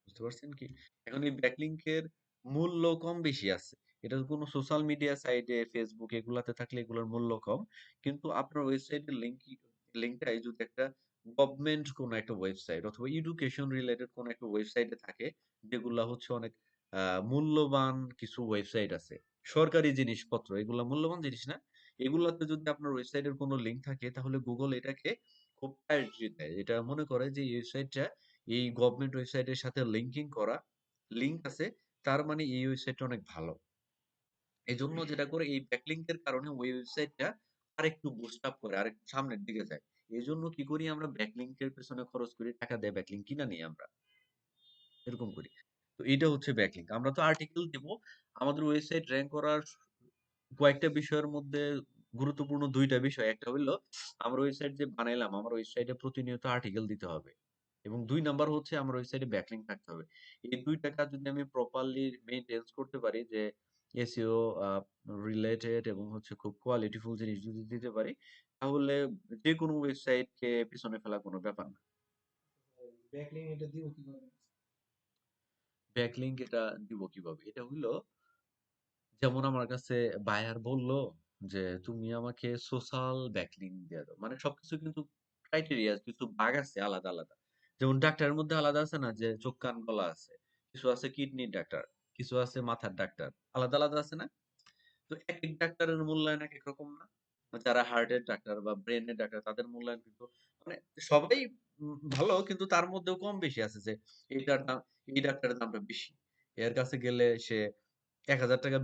Speaker 1: বুঝতে পারছেন কি? এখন এই ব্যাকলিংকের মূল্য কম বেশি আছে। এটা কোনো সোশ্যাল মিডিয়া সাইটে, ফেসবুক এগুলাতে থাকলে এগুলোর মূল্য কম। কিন্তু আপনার ওয়েবসাইটের লিঙ্কটাই যদি একটা গভর্নমেন্ট কোনো একটা ওয়েবসাইট অথবা এডুকেশন রিলেটেড কোনো একটা ওয়েবসাইটে থাকে, যেগুলা হচ্ছে অনেক মূল্যবান কিছু ওয়েবসাইট আছে। সরকারি জিনিসপত্র এগুলা মূল্যবান জিনিস না? এগুলাতে যদি আপনার ওয়েবসাইটের কোনো লিঙ্ক থাকে তাহলে গুগল এটাকে খুব প্রায়োরিটি দেয়। এটা মনে করে যে এই ওয়েবসাইটটা এই গভর্নমেন্ট ওয়েবসাইটের সাথে লিঙ্কিং করা, লিঙ্ক আছে, তার মানে এই ওয়েবসাইটটা অনেক ভালো। এজন্য যেটা করে এই ব্যাকলিংকের কারণে ওই ওয়েবসাইটটা আরেকটু বুস্ট আপ করে, আরেকটু সামনের দিকে যায়। এজন্য কি করি আমরা ব্যাকলিংকের পেছনে খরচ করি, টাকা দিয়ে ব্যাকলিংক কিনা নিই আমরা। এরকম করি। তো এইটা হচ্ছে ব্যাকলিংক। আমরা তো আর্টিকেল দিব। আমাদের ওয়েবসাইট র‍্যাংক করার কয়েকটা বিষয়ের মধ্যে গুরুত্বপূর্ণ ২ টা বিষয়। একটা হইলো আমার ওয়েবসাইট যে বানাইলাম, আমার ওয়েবসাইটে প্রতিনিয়ত আর্টিকেল দিতে হবে। এবং ২ নাম্বার হচ্ছে আমার ওয়েবসাইটে ব্যাকলিংক থাকতে হবে। এই ২ টা কাজ যদি আমি প্রপারলি মেইনটেন্স করতে পারি, যে এসইও রিলেটেড এবং হচ্ছে খুব কোয়ালিটিফুল জিনিস যদি দিতে পারি, তাহলে যেকোনো ওয়েবসাইটকে পিছনে ফেলা কোনো ব্যাপার না। ব্যাকলিংক এটা দিব কিভাবে? এটা হইলো যেমন আমার কাছে বায়ার বলল যে তুমি আমাকে সোশ্যাল ব্যাকলিংক দিয়ে দাও। মানে সবকিছু কিন্তু ক্রাইটেরিয়া, কিছু ভাগ আছে আলাদা আলাদা। যেমন ডাক্তারের মধ্যে আলাদা আছে না, যে চোখ কান গলা আছে, কিছু আছে কিডনির ডাক্তার, কিছু আছে মাথার ডাক্তার, আলাদা আলাদা আছে না? তো একেক ডাক্তারের মূল্যায়ন একেক রকম না? যারা হার্টের ডাক্তার বা ব্রেনের ডাক্তার তাদের মূল্যায়ন কিন্তু মানে সবাই ভালো, কিন্তু তার মধ্যেও কম বেশি আছে, যে এইটার দাম, এই ডাক্তারের দামটা বেশি। এর কাছে গেলে সে ৳১,০০০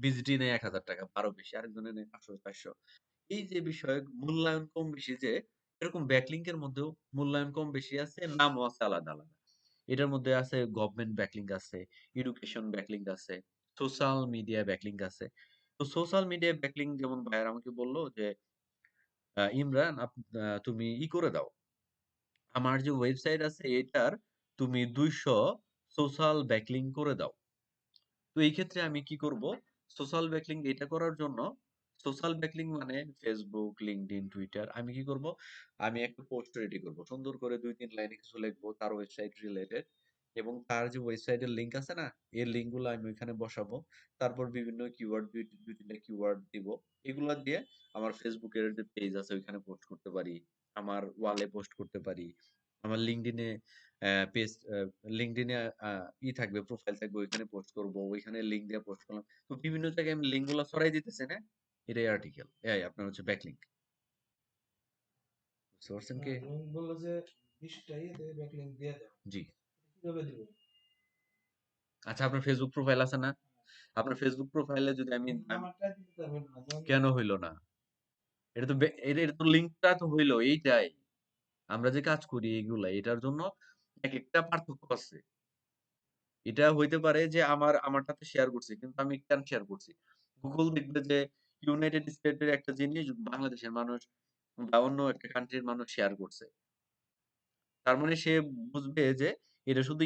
Speaker 1: ভিজিটই নেয়, ৳১,০০০ আরো বেশি। আরেকজনের নেয় ৫০০-৪০০। এই যে বিষয় মূল্যায়ন কম বেশি, যে এরকম ব্যাকলিংক এর মধ্যেও মূল্যায়ন কম বেশি আছে, নামও আছে আলাদা আলাদা। এটার মধ্যে আছে গভর্নমেন্ট ব্যাকলিংক আছে, এডুকেশন ব্যাকলিংক আছে, সোশ্যাল মিডিয়া ব্যাকলিংক আছে। তো সোশ্যাল মিডিয়া ব্যাকলিংক যেমন ভাইয়ারা আমাকে বলল যে ইমরান তুমি করে দাও। আমার যে ওয়েবসাইট আছে এটার তুমি ২০০ সোশ্যাল ব্যাকলিংক করে দাও। তো এই ক্ষেত্রে আমি কি করব? সোশ্যাল ব্যাকলিংক এটা করার জন্য, সোশ্যাল ব্যাকলিংক মানে ফেসবুক, লিঙ্কডইন, টুইটার, আমি কি করব? আমি একটা পোস্ট রেডি করব। সুন্দর করে ২-৩ লাইনে কিছু লিখবো তার ওয়েবসাইট রিলেটেড, এবং তার যে ওয়েবসাইটের লিঙ্ক আছে না, এই লিঙ্ক গুলো আমি ওইখানে বসাবো। তারপর বিভিন্ন কিওয়ার্ড, ২-৩ টা কিওয়ার্ড দিব। এগুলা দিয়ে আমার ফেসবুকের যে পেজ আছে ওইখানে পোস্ট করতে পারি। আমার ওয়ালে পোস্ট করতে পারি। আমার লিঙ্কডইনে পেজ লিঙ্কডইনে আ থাকবে, প্রোফাইল থাকবে, ওইখানে পোস্ট করব। ওইখানে লিঙ্ক দিয়ে পোস্ট করলাম। তো বিভিন্ন জায়গায় আমি লিঙ্ক গুলা ছড়াই দিতেছি না? এটাই আর্টিকেল। আপনার হচ্ছে ব্যাকলিঙ্ক। বুঝতে পারছেন কি? জি। আচ্ছা, আপনার ফেসবুক প্রোফাইল আছে না? আপনার ফেসবুক প্রোফাইলে যদি কেন হইল না? এটা তো লিঙ্কটা তো হইল এইটাই। আমরা যে কাজ করি এগুলা, এটার জন্য একেকটা পার্থক্য আছে। এটা হইতে পারে যে আমারটাতে শেয়ার করছি। কিন্তু আমি কেন শেয়ার করছি? গুগল দেখবে যে ইউনাইটেড স্টেটের একটা জিনিস বাংলাদেশের মানুষ বা অন্য একটা কান্ট্রির মানুষ শেয়ার করছে। তার মানে সে বুঝবে যে এটা শুধু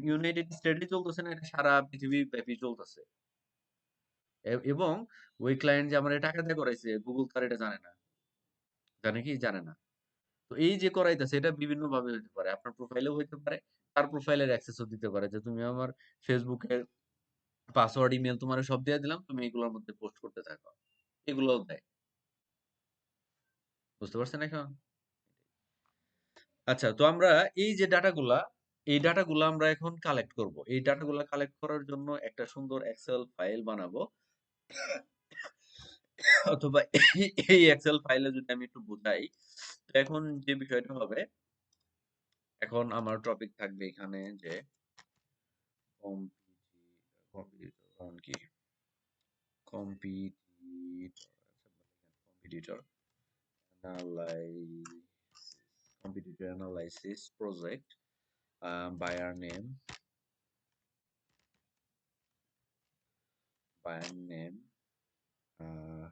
Speaker 1: ইউনাইটেড স্টেটই চলতেছে না, এটা সারা পৃথিবী ব্যাপী চলতেছে। এবং ওই ক্লায়েন্ট যে আমারে টাকা দিয়ে করাইছে, গুগল তো আর এটা জানে না। জানে কি? জানে না। তো এই যে করাইতেছে এটা বিভিন্নভাবে হইতে পারে। আপনার প্রোফাইলেও হইতে পারে, তার প্রোফাইলের অ্যাক্সেসও দিতে পারে, যে তুমি আমার ফেসবুকের পাসওয়ার্ড, ইমেইল তোমারে সব দিয়ে দিলাম। তুমি এগুলোর মধ্যে পোস্ট করতে থাকো। এগুলোও দেয়। বুঝতে পারছেন এখন? আচ্ছা, তো আমরা এই যে ডাটাগুলা, এই ডাটাগুলা আমরা এখন কালেক্ট করব। এই ডাটাগুলা কালেক্ট করার জন্য একটা সুন্দর এক্সেল ফাইল বানাবো। অথবা এই এক্সেল ফাইলে যদি আমি একটু বুঝাই, তো এখন যে বিষয়টা হবে, এখন আমার টপিক থাকবে এখানে যে কম্পিটিটর কি? Competitor analysis competitor analysis project, buyer name, buyer name, uh,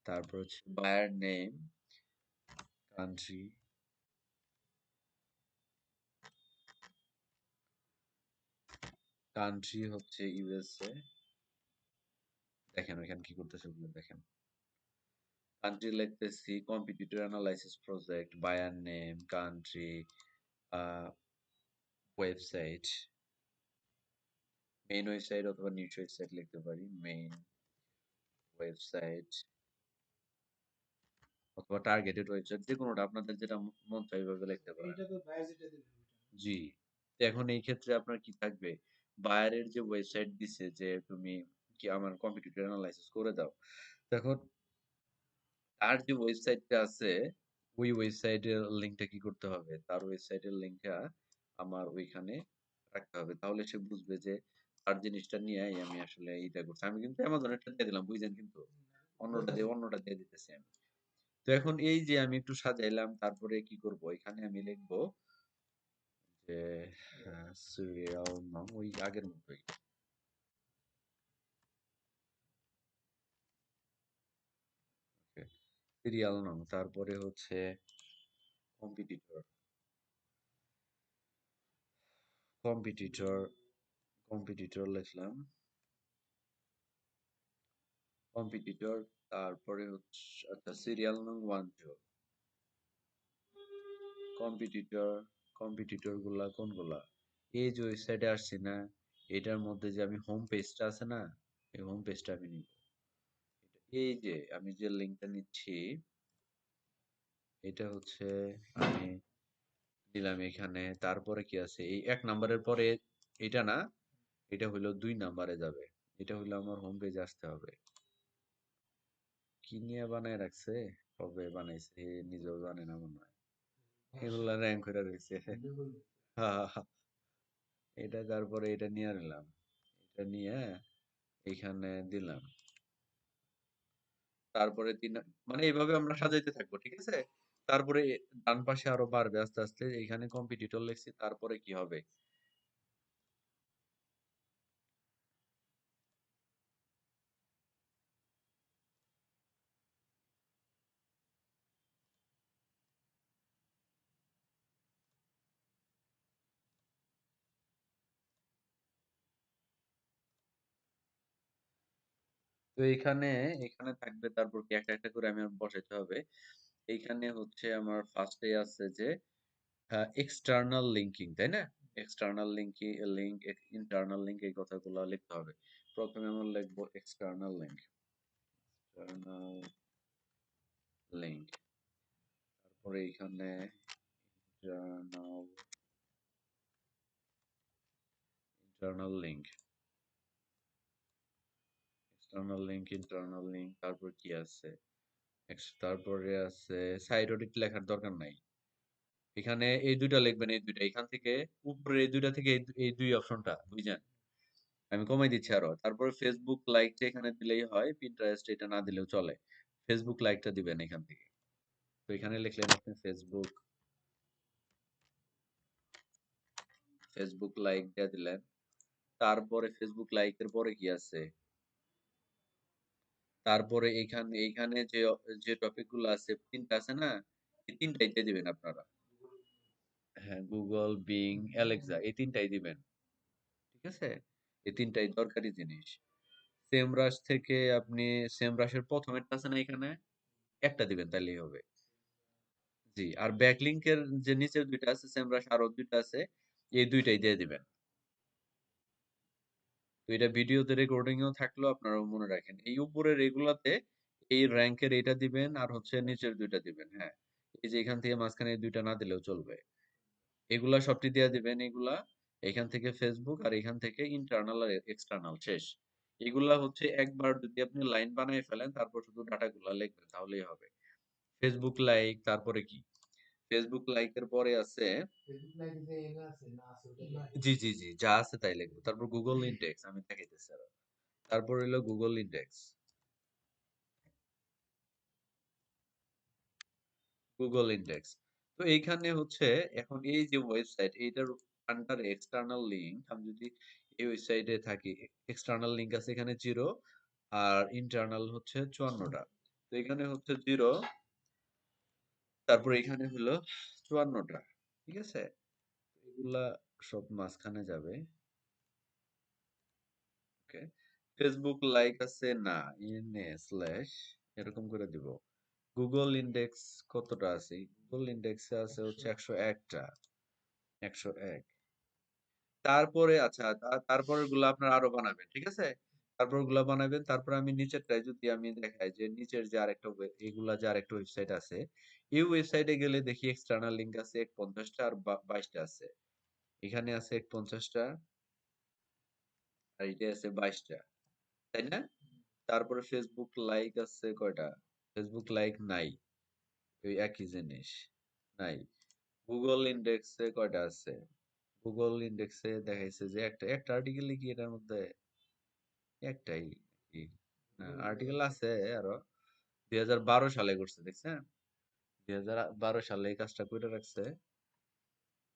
Speaker 1: তারপর হচ্ছে বায়ার নেম, কান্ট্রি, কান্ট্রি হচ্ছে ইউএসএ। দেখেন ওইখানে কি করতেছে ওগুলো দেখেন। কান্ট্রি লিখতেছি, competitor analysis project, buyer name, country, website, main website অথবা নিউজ ওয়েবসাইট লিখতে পারি, মেইন ওয়েবসাইট অথবা টার্গেটেড ওয়েবসাইট, যে কোনোটা আপনাদের যেটা মন চাই ওইভাবে লিখতে পারেন। জি। তো এখন এই ক্ষেত্রে আপনার কি থাকবে, বায়ারের যে ওয়েবসাইট দিছে যে তুমি কি আমার কম্পিটিটর অ্যানালাইসিস করে দাও, তখন তার যে ওয়েবসাইটটা আছে ওই ওয়েবসাইটের লিঙ্কটা কি করতে হবে, তার ওয়েবসাইটের লিঙ্কটা আমার ওইখানে রাখতে হবে, তাহলে সে বুঝবে যে তার জিনিসটা নিয়ে আমি আসলে এইটা করছি। আমি কিন্তু অ্যামাজনেরটা দিয়ে দিলাম বুঝছেন, কিন্তু অন্যটা দিয়ে দিতেছি আমি। তো এখন এই যে আমি একটু সাজাইলাম, তারপরে কি করব, এখানে আমি লিখবো যে সিরিয়াল নাম ওই আগের মতোই, সিরিয়াল নাম, তারপরে হচ্ছে কম্পিটিটর, কম্পিটিটর, কম্পিটিটর লিখলাম, কম্পিটিটর, তারপরে হচ্ছে আচ্ছা সিরিয়াল নং 1 2, কম্পিটিটর, কম্পিটিটর গুলা কোনগুলা, এই যে ওয়েবসাইটে আসছি না, এটার মধ্যে যে আমি হোম পেজটা আছে না, এই হোম পেজটা আমি নিব, এই যে আমি যে লিঙ্কটা নিচ্ছি এটা হচ্ছে আমি দিলাম এখানে, তারপরে কি আছে এই 1 নাম্বারের পরে, এটা না, এটা হইলো 2 নাম্বারে যাবে, এটা হইলো আমার হোম পেজে আসতে হবে। কি নিয়ে বানায় রাখছে, কবে বানাইছে নিজেও জানে না মনে হয়, এগুলা র্যাঙ্ক করে রয়েছে। এটা তারপরে এটা নিয়ে নিলাম, এটা নিয়ে এইখানে দিলাম, তারপরে মানে এইভাবে আমরা সাজাইতে থাকবো, ঠিক আছে। তারপরে ডান পাশে আরো বাড়বে আস্তে আস্তে, এখানে কম্পিটিটর লিখছি, তারপরে কি হবে, তো এখানে এখানে থাকবে, তারপর কি একটা একটা করে আমি বসাইতে হবে। এইখানে হচ্ছে আমার ফার্স্টে আছে যে এক্সটার্নাল লিঙ্কিং, তাই না, external linking, link, internal link, এই কথাগুলো লিখতে হবে। প্রথমে আমরা লিখবো এক্সটার্নাল লিঙ্ক, এক্সটার্নাল লিঙ্ক, তারপরে এখানে internal, internal link, external link, internal link, তারপর কি আছে, তারপরে আছে সাইট অডিট, লেখার দরকার নাই, এখানে এই দুইটা লিখবেন, এই দুইটা এখান থেকে উপরে, এই দুইটা থেকে এই দুই অপশনটা বুঝছেন, আমি কমাই দিচ্ছি আরো। তারপরে ফেসবুক লাইকটা এখানে দিলেই হয়, পিন্টারেস্ট এটা না দিলেও চলে, ফেসবুক লাইকটা দিবেন এখান থেকে। তো এখানে লিখলেন আপনি ফেসবুক, ফেসবুক লাইক দিয়ে দিলেন, তারপরে ফেসবুক লাইকের পরে কি আছে, তারপরে এইখানে এইখানে যে যে টপিক গুলো আছে 3টা আছে না, এই 3টাই দিয়ে দিবেন আপনারা। হ্যাঁ, গুগল, বিং, অ্যালেক্সা, এই 3টাই দিবেন, ঠিক আছে, এই 3টাই দরকারি জিনিস। সেমরাশ থেকে আপনি সেমরাশের প্রথমেরটা আছে না এখানে, একটা দিবেন তাহলেই হবে। জি, আর ব্যাকলিংকের যে নিচের দুইটা আছে সেমরাশ, আরো দুইটা আছে, এই দুইটাই দিয়ে দিবেন। তো এটা ভিডিওতে রেকর্ডিংও থাকলো, আপনারাও মনে রাখেন, এই উপরের এগুলাতে এই র্যাঙ্কের এটা দিবেন, আর হচ্ছে নিচের দুইটা দিবেন। হ্যাঁ, এই যে এখান থেকে মাঝখানে এই দুইটা না দিলেও চলবে, এগুলা সবটি দিয়ে দিবেন, এগুলা এখান থেকে ফেসবুক, আর এখান থেকে ইন্টারনাল আর এক্সটার্নাল, শেষ। এগুলা হচ্ছে একবার যদি আপনি লাইন বানিয়ে ফেলেন, তারপর শুধু ডাটাগুলা লিখবেন তাহলেই হবে। ফেসবুক লাইক, তারপরে কি, ফেসবুক লাইকের পরে আছে, জি জি জি, যা আছে তাই লিখবো। তারপর গুগল ইন্ডেক্স, আমি দেখাইতেছি আরো। তারপর হইলো গুগল ইন্ডেক্স, গুগল ইন্ডেক্স। তো এইখানে হচ্ছে এখন এই যে ওয়েবসাইট, এইটার আন্ডার এক্সটার্নাল লিঙ্ক, আমি যদি এই ওয়েবসাইটে থাকি, এক্সটার্নাল লিঙ্ক আছে এখানে 0, আর ইন্টারনাল হচ্ছে 54টা। তো এখানে হচ্ছে 0, তারপর এখানে হলো 54টা। ঠিক আছে? এগুলা সব মাঝখানে যাবে। ওকে। ফেসবুক লাইক আছে না, ইএনএ স্ল্যাশ এরকম করে দিব। গুগল ইন্ডেক্স কতটা আছে? গুগল ইন্ডেক্সে আছে হচ্ছে 101টা। 101। তারপরে আচ্ছা, তারপরের গুলো আপনার আরো বানাবেন, ঠিক আছে? তারপর গুলা বানাবেন, তারপর আমি নিচেরটায় যদি আমি দেখাই যে নিচের যে আরেকটা এগুলা যে আরেকটা ওয়েবসাইট আছে, এই ওয়েবসাইটে গেলে দেখি এক্সটার্নাল লিঙ্ক আছে 50টা আর 22টা আছে। এখানে আছে 50টা আর এটা আছে 22টা, তাই না? তারপরে ফেসবুক লাইক আছে কয়টা? ফেসবুক লাইক নাই, ওই একই জিনিস, নাই। গুগল ইন্ডেক্সে কয়টা আছে? গুগল ইন্ডেক্সে দেখাইছে যে একটা একটা আর্টিকেল কি এটার মধ্যে একটাই কি না, আর্টিকেল আছে আরো। 2012 সালে করছে, দেখছেন? 2012 সালে এই কাজটা করে রাখছে।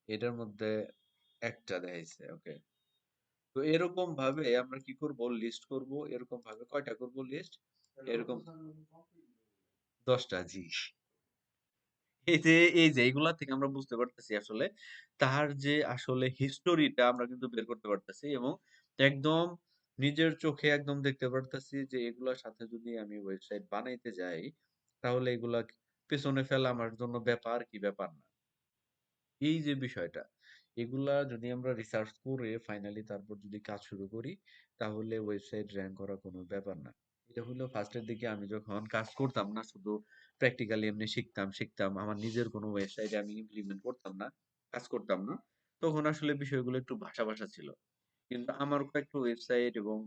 Speaker 1: এটার মধ্যে একটা দেখাইছে। ওকে। তো এরকম ভাবে আমরা কি করব, লিস্ট করব। এরকম ভাবে কয়টা করব লিস্ট? এরকম 10টা, জি। এই যে এইগুলা থেকে আমরা বুঝতে পারতেছি আসলে তার যে আসলে হিস্টোরিটা আমরা কিন্তু বের করতে পারতেছি, এবং একদম নিজের চোখে একদম দেখতে পারতেছি যে এগুলোর সাথে যদি আমি ওয়েবসাইট বানাইতে যাই, তাহলে এগুলা পেছনে ফেলা আমার জন্য ব্যাপার কি ব্যাপার না। এই যে বিষয়টা, এগুলা যদি আমরা রিসার্চ করে ফাইনালি তারপর যদি কাজ শুরু করি, তাহলে ওয়েবসাইট র্যাঙ্ক করা কোনো ব্যাপার না। এটা হলো ফার্স্টের দিকে আমি যখন কাজ করতাম না, শুধু প্র্যাকটিক্যালি এমনি শিখতাম শিখতাম, আমার নিজের কোনো ওয়েবসাইটে আমি ইমপ্লিমেন্ট করতাম না, কাজ করতাম না, তখন আসলে বিষয়গুলো একটু ভাষা ভাষা ছিল। কিন্তু আমার কয়েকটা ওয়েবসাইট এবং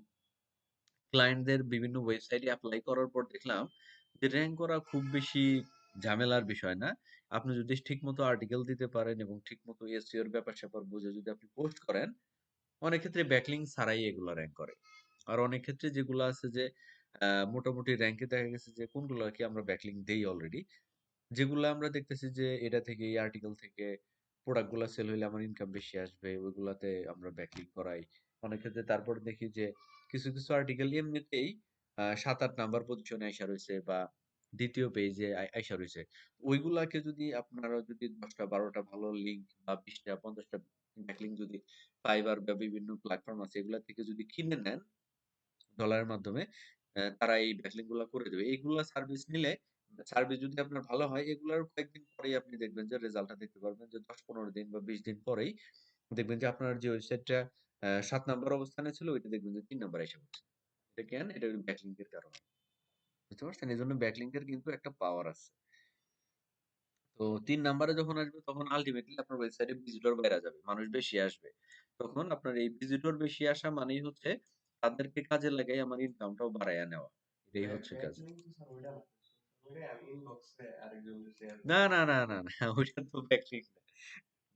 Speaker 1: ক্লায়েন্টদের বিভিন্ন ওয়েবসাইটে এপ্লাই করার পর দেখলাম যে র‍্যাংক করা খুব বেশি ঝামেলার বিষয় না। আপনি যদি ঠিকমতো আর্টিকেল দিতে পারেন এবং ঠিকমতো এসইও এর ব্যাপার-স্যাপার বুঝে যদি আপনি পোস্ট করেন, অনেক ক্ষেত্রে ব্যাকলিংক ছাড়াই এগুলা র‍্যাংক করে। আর অনেক ক্ষেত্রে যেগুলো আছে যে মোটামুটি র‍্যাংকে দেখা গেছে যে কোনগুলো আরকি আমরা ব্যাকলিংক দেই অলরেডি। যেগুলা আমরা দেখতেছি যে এটা থেকে এই আর্টিকেল থেকে প্রোডাক্ট গুলা সেল হইলে আমার ইনকাম বেশি আসবে, ওইগুলাতে আমরা ব্যাকলিংক করাই। অনেক ক্ষেত্রে তারপর দেখি যে কিছু কিছু আর্টিকেল এমনিতেই ৭-৮ নাম্বার পজিশনে আইসা রইছে বা ২য় পেজে আইসা রইছে। ওইগুলাকে যদি আপনারা যদি ১০টা ১২টা ভালো লিঙ্ক বা ২০টা ৫০টা ব্যাকলিংক যদি ফাইবার বা বিভিন্ন প্ল্যাটফর্ম আছে এগুলা থেকে যদি কিনে নেন ডলারের মাধ্যমে, তারা এই ব্যাকলিংক গুলা করে দেবে। এইগুলা সার্ভিস নিলে, সার্ভিস যদি আপনার ভালো হয়, এগুলার কয়েকদিন পরেই আপনি দেখবেন যে রেজাল্টটা দেখতে পারবেন যে ১০-১৫ দিন বা ২০ দিন পরেই দেখবেন যে আপনার যে ওয়েবসাইটটা ৭ নাম্বার অবস্থানে ছিল ওইটা দেখবেন যে ৩ নাম্বারে এসে পড়ছে। এটা কেন? এটা ওই ব্যাকলিংক এর কারণে। বুঝতে পারছেন? এজন্য ব্যাকলিংক এর কিন্তু একটা পাওয়ার আছে। তো ৩ নাম্বারে যখন আসবে তখন আল্টিমেটলি আপনার ওয়েবসাইটে ভিজিটর বাইরা যাবে। মানুষ বেশি আসবে। তখন আপনার এই ভিজিটর বেশি আসা মানেই হচ্ছে তাদেরকে কাজে লাগাই আমার ইনকামটাও বাড়াইয়া নেওয়া। এটাই হচ্ছে কাজ। না, না, না, না, না। ওইটা তো ব্যাকলিংক না।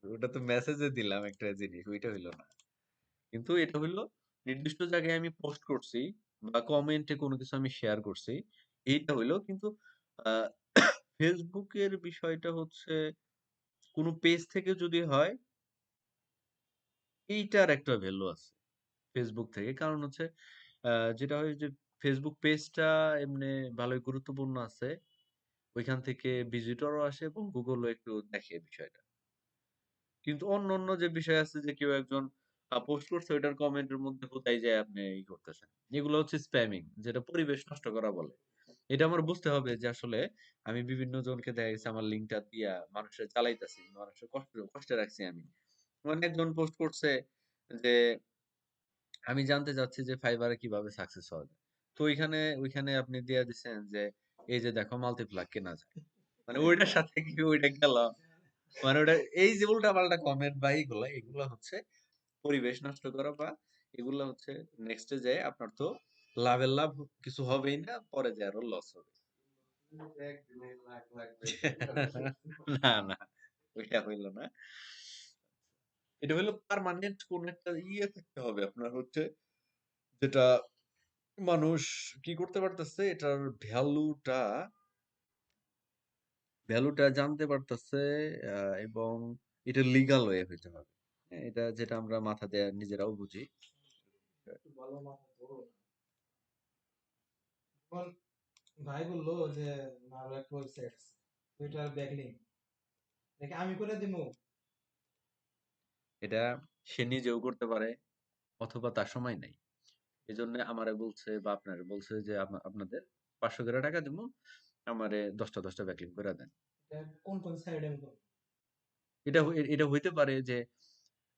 Speaker 1: ওটা তো মেসেজে দিলাম একটা জিনিস। ওইটা হইল না। কিন্তু এটা হইলো নির্দিষ্ট জায়গায় আমি পোস্ট করছি বা কমেন্টে কোনো কিছু আমি শেয়ার করছি। এইটা হইলো কিন্তু আ ফেসবুকের বিষয়টা হচ্ছে কোন পেজ থেকে যদি হয়, এইটার একটা ভ্যালু আছে ফেসবুক থেকে। কারণ হচ্ছে আ যেটা হয় যে ফেসবুক পেজটা এমনি ভালোই গুরুত্বপূর্ণ আছে। ওইখান থেকে ভিজিটরও আসে এবং গুগলও একটু দেখে বিষয়টা। কিন্তু অন্য যে বিষয় আছে যে কেউ একজন পোস্ট করছে ওইটার কমেন্টের মধ্যে কোথায় যায় আপনি করতেছেন। এগুলো হচ্ছে স্প্যামিং, যেটা পরিবেশ নষ্ট করা বলে। এটা আমার বুঝতে হবে যে আসলে আমি বিভিন্ন জনকে দেখা গেছে আমার লিঙ্কটা দিয়া মানুষের চালাইতেছি। মানুষের কষ্টে রাখছি আমি। মানে একজন পোস্ট করছে যে আমি জানতে চাচ্ছি যে ফাইবারে কিভাবে সাকসেস হওয়া যায়। তো ওইখানে আপনি দিয়া দিছেন যে এই যে দেখো মাল্টিপ্লাগ কেনা যায়। মানে ওইটার সাথে কি ওইটা গেল? মানে ওটা এই যে উল্টাপাল্টা কমেন্ট বা এগুলা হচ্ছে পরিবেশ নষ্ট করা, বা এগুলা হচ্ছে নেক্সট এ যেয়ে আপনার তো লাভের লাভ কিছু হবেই না, পরে যেয়ে আরো লস হবে। না, না, ওইটা হইল না। এটা হইলো পার্মানেন্ট কোন একটা থাকতে হবে আপনার হচ্ছে, যেটা মানুষ কি করতে পারতেছে এটার ভ্যালুটা জানতে পারতেছে, এবং এটা লিগাল ওয়ে হইতে হবে। হ্যাঁ, এটা যেটা আমরা মাথা দিয়ে নিজেরাও বুঝি।
Speaker 2: ভাই বললো যে আরো একটা ওয়েবসাইট আছে, ওইটার ব্যাকলিং দেখে আমি করে দিবো।
Speaker 1: এটা সে নিজেও করতে পারে অথবা তার সময় নাই। এজন্য আমারে বলছে বা আপনারে বলছে যে আপনাদের 500 করে টাকা দিব, আমারে 10টা ব্যাকলিং করে দেন।
Speaker 2: এটা কোন কোন সাইডে আমি করবো?
Speaker 1: এটা হইতে পারে যে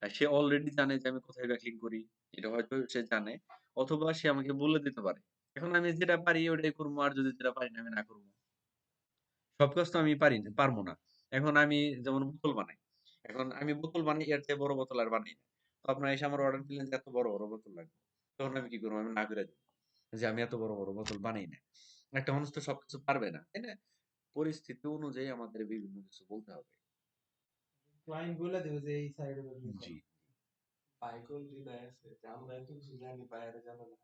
Speaker 1: সে অলরেডি জানে যে আমি কোথায় ব্যাকলিং করি। এটা হয়তো সে জানে। অথবা সে আমাকে বলে দিতে পারে। এখন আমি যেটা পারি ওটাই করবো। আর যদি যেটা পারি না আমি না করবো। সব কাজ তো আমি পারবো না। এখন আমি যেমন বোতল বানাই। এখন আমি বোতল বানাই এর চেয়ে বড় বোতল আর বানাই না। তো আপনারা এসে আমার অর্ডার দিলেন যে এত বড় বোতল লাগবে। তখন আমি কি করবো? আমি না করে দেব। যে আমি এত বড় বোতল বানাই না। একটা মানুষ তো সবকিছু পারবে না। তাই না? পরিস্থিতি অনুযায়ী আমাদের বিভিন্ন কিছু বলতে হবে।
Speaker 2: ক্লায়েন্ট বলে দেবে যে এই সাইডে ব্যাকলিং
Speaker 1: জি।
Speaker 2: করো।
Speaker 3: পাইকল হৃদয় আছে যে আমরা এত কিছু জানি বাইরে জানে না।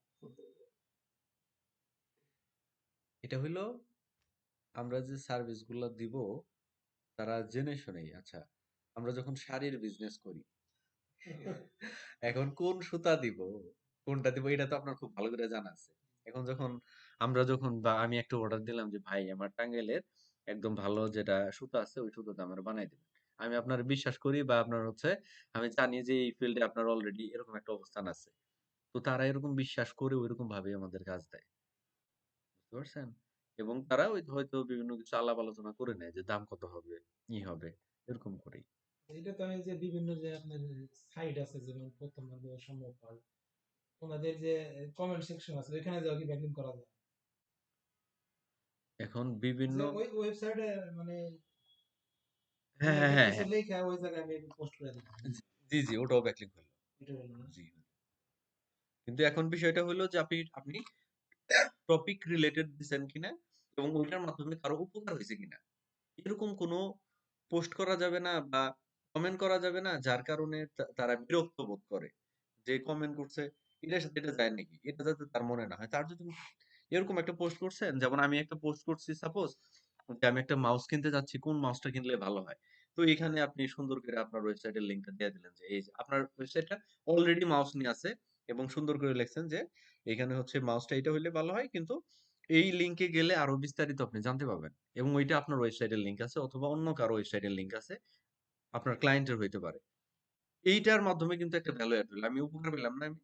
Speaker 1: এটা হইলো আমরা যে সার্ভিস গুলা দিব তারা জেনে শুনেই। আচ্ছা, আমরা যখন শাড়ির বিজনেস করি, এখন কোন সুতা দিব, কোনটা দিব এটা তো আপনার খুব ভালো করে জানা আছে। এখন যখন বা আমি একটা অর্ডার দিলাম যে ভাই আমার টাঙ্গাইলের একদম ভালো যেটা সুতা আছে ওই সুতাটা আমার বানাই দিবেন। আমি আপনার বিশ্বাস করি বা আপনার হচ্ছে আমি জানি যে এই ফিল্ডে আপনার অলরেডি এরকম একটা অবস্থান আছে। তো তারা এরকম বিশ্বাস করে ওইরকম ভাবে আমাদের কাজ দেয়। বুঝতে পারছেন? এবং তারা ওই হয়তো বিভিন্ন কিছু আলাপ আলোচনা করে নেয় যে দাম কত হবে, কি হবে, এরকম করেই।
Speaker 2: এটা তো আমি যে বিভিন্ন যে আপনার সাইট আছে, যেমন প্রথম বন্ধু সম্ভবপর ওনাদের যে কমেন্ট সেকশন আছে ওইখানে যাও কি ব্যাকলিং করা যায়?
Speaker 1: এখন বিভিন্ন
Speaker 2: যে ওই ওয়েবসাইটে মানে
Speaker 1: হ্যাঁ, হ্যাঁ,
Speaker 2: রিলেটেড
Speaker 1: হ্যাঁ,
Speaker 2: কিছু
Speaker 1: হ্যাঁ।
Speaker 2: লেখা ওই জায়গায় আমি পোস্ট করে দিলাম,
Speaker 1: জি, জি, ওটাও ব্যাকলিং হলো।
Speaker 2: এটা হলো না।
Speaker 1: জি। কিন্তু এখন বিষয়টা হলো যে আপনি টপিক রিলেটেড দিছেন কিনা এবং ওইটার মাধ্যমে কারো উপকার হয়েছে কিনা। এরকম কোনো পোস্ট করা যাবে না বা কমেন্ট করা যাবে না যার কারণে তারা বিরক্ত বোধ করে। যে কমেন্ট করছে এটার সাথে এটা যায় নাকি? এটা যাতে তার মনে না হয়। তার যদি এরকম একটা পোস্ট করছেন, যেমন আমি একটা পোস্ট করছি সাপোজ যে আমি একটা মাউস কিনতে যাচ্ছি, কোন মাউসটা কিনলে ভালো হয়? তো এখানে আপনি সুন্দর করে আপনার ওয়েবসাইটের লিংকটা দিয়ে দিলেন যে এই যে আপনার ওয়েবসাইটটা অলরেডি মাউস নিয়ে আছে এবং সুন্দর করে লিখছেন যে এখানে হচ্ছে মাউসটা এটা হইলে ভালো হয়, কিন্তু এই লিংকে গেলে আরো বিস্তারিত আপনি জানতে পারবেন। এবং ওইটা আপনার ওয়েবসাইটের লিংক আছে অথবা অন্য কারো ওয়েবসাইটের লিংক আছে, আপনার ক্লায়েন্টের হইতে পারে। এইটার মাধ্যমে কিন্তু একটা ভ্যালু এড হইলো। আমি উপকার পেলাম না আমি?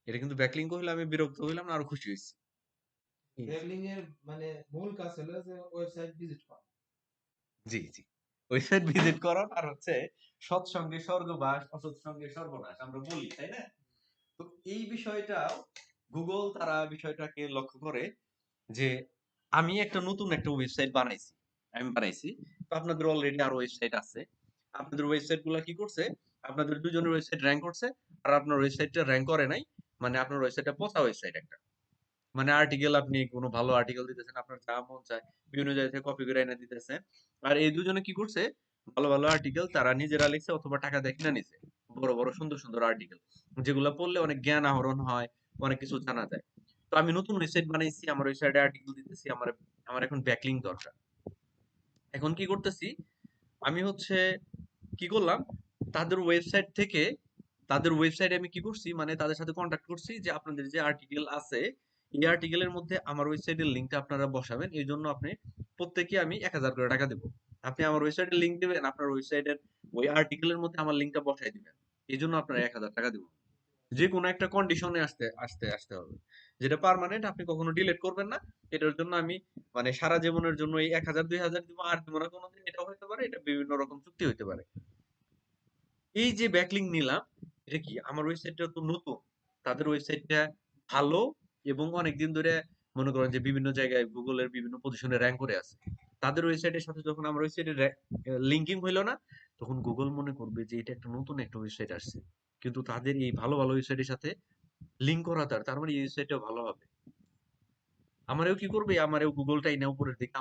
Speaker 1: এটা কিন্তু ব্যাকলিঙ্ক হইলে আমি বিরক্ত হইলাম না, আরো খুশি হইছি। হুম।
Speaker 2: ব্যাকলিং এর মানে মূল কাজ হলো যে ওয়েবসাইট ভিজিট করা।
Speaker 1: জি, জি। ওয়েবসাইট ভিজিট করো আর হচ্ছে সৎসঙ্গে স্বর্গবাস, অসৎসঙ্গে সর্বনাশ আমরা বলি, তাই না? তো এই বিষয়টাও গুগল তারা বিষয়টাকে লক্ষ্য করে যে আমি একটা নতুন একটা ওয়েবসাইট বানাইছি। আমি বানাইছি। তো আপনাদের অলরেডি আরো ওয়েবসাইট আছে। আপনাদের ওয়েবসাইট গুলা কি করছে? আপনাদের দুজনের ওয়েবসাইট র‍্যাংক করছে আর আপনার ওয়েবসাইটটা র‍্যাংক করে নাই। মানে আপনার ওয়েবসাইটটা পচা ওয়েবসাইট একটা। মানে আর্টিকেল আপনি কোনো ভালো আর্টিকেল দিতেছেন, আপনার যা মন চায় বিভিন্ন জায়গা থেকে কপি করে এনে দিতেছে। আর এই দুজনে কি করছে? ভালো আর্টিকেল তারা নিজেরা লিখছে অথবা টাকা দিয়ে কিনে নিছে। বড় সুন্দর আর্টিকেল। যেগুলা পড়লে অনেক জ্ঞান আহরণ হয়, অনেক কিছু জানা যায়। তো আমি নতুন ওয়েবসাইট বানাইছি, আমার ওয়েবসাইটে আর্টিকেল দিতেছি, আমার এখন ব্যাকলিং দরকার। এখন কি করতেছি? আমি হচ্ছে কি করলাম? তাদের ওয়েবসাইট থেকে তাদের ওয়েবসাইটে আমি কি করছি? মানে তাদের সাথে কন্ট্যাক্ট করছি যে আপনাদের যে আর্টিকেল আছে, এই আর্টিকেলের মধ্যে আমার ওয়েবসাইটের লিংকটা আপনারা বসাবেন। এইজন্য আপনি প্রত্যেকে আমি ১,০০০ করে টাকা দেব। আপনি আমার ওয়েবসাইটের লিংক দিবেন, আপনার ওয়েবসাইটের ওই আর্টিকেলের মধ্যে আমার লিংকটা বসায় দিবেন। এইজন্য আপনারা ১,০০০ টাকা দিব। যে কোনো একটা কন্ডিশনে আসতে হবে। যেটা পার্মানেন্ট আপনি কখনো ডিলিট করবেন না। এটার জন্য আমি মানে সারা জীবনের জন্য এই ১,০০০ ২,০০০ দিব আর দিব না কোনদিন, এটাও হইতে পারে, এটা বিভিন্ন রকম চুক্তি হইতে পারে। এই যে ব্যাকলিং নিলাম, এটা কি আমার ওয়েবসাইটটা তো নতুন। তাদের ওয়েবসাইটটা ভালো এবং অনেকদিন ধরে মনে করেন যে বিভিন্ন জায়গায় গুগলের বিভিন্ন পজিশনে র‍্যাংক করে আছে। তাদের ওয়েবসাইটের সাথে যখন আমার ওয়েবসাইটের লিঙ্কিং হইলো না, তখন গুগল মনে করবে যে এটা একটা নতুন একটা ওয়েবসাইট আসছে। কিন্তু তাদের এই ভালো ওয়েবসাইটের সাথে লিঙ্ক করা তার মানে এই ওয়েবসাইটটাও ভালো হবে। আমারেও কি করবে? আমারেও গুগলটাই না উপরের দিকে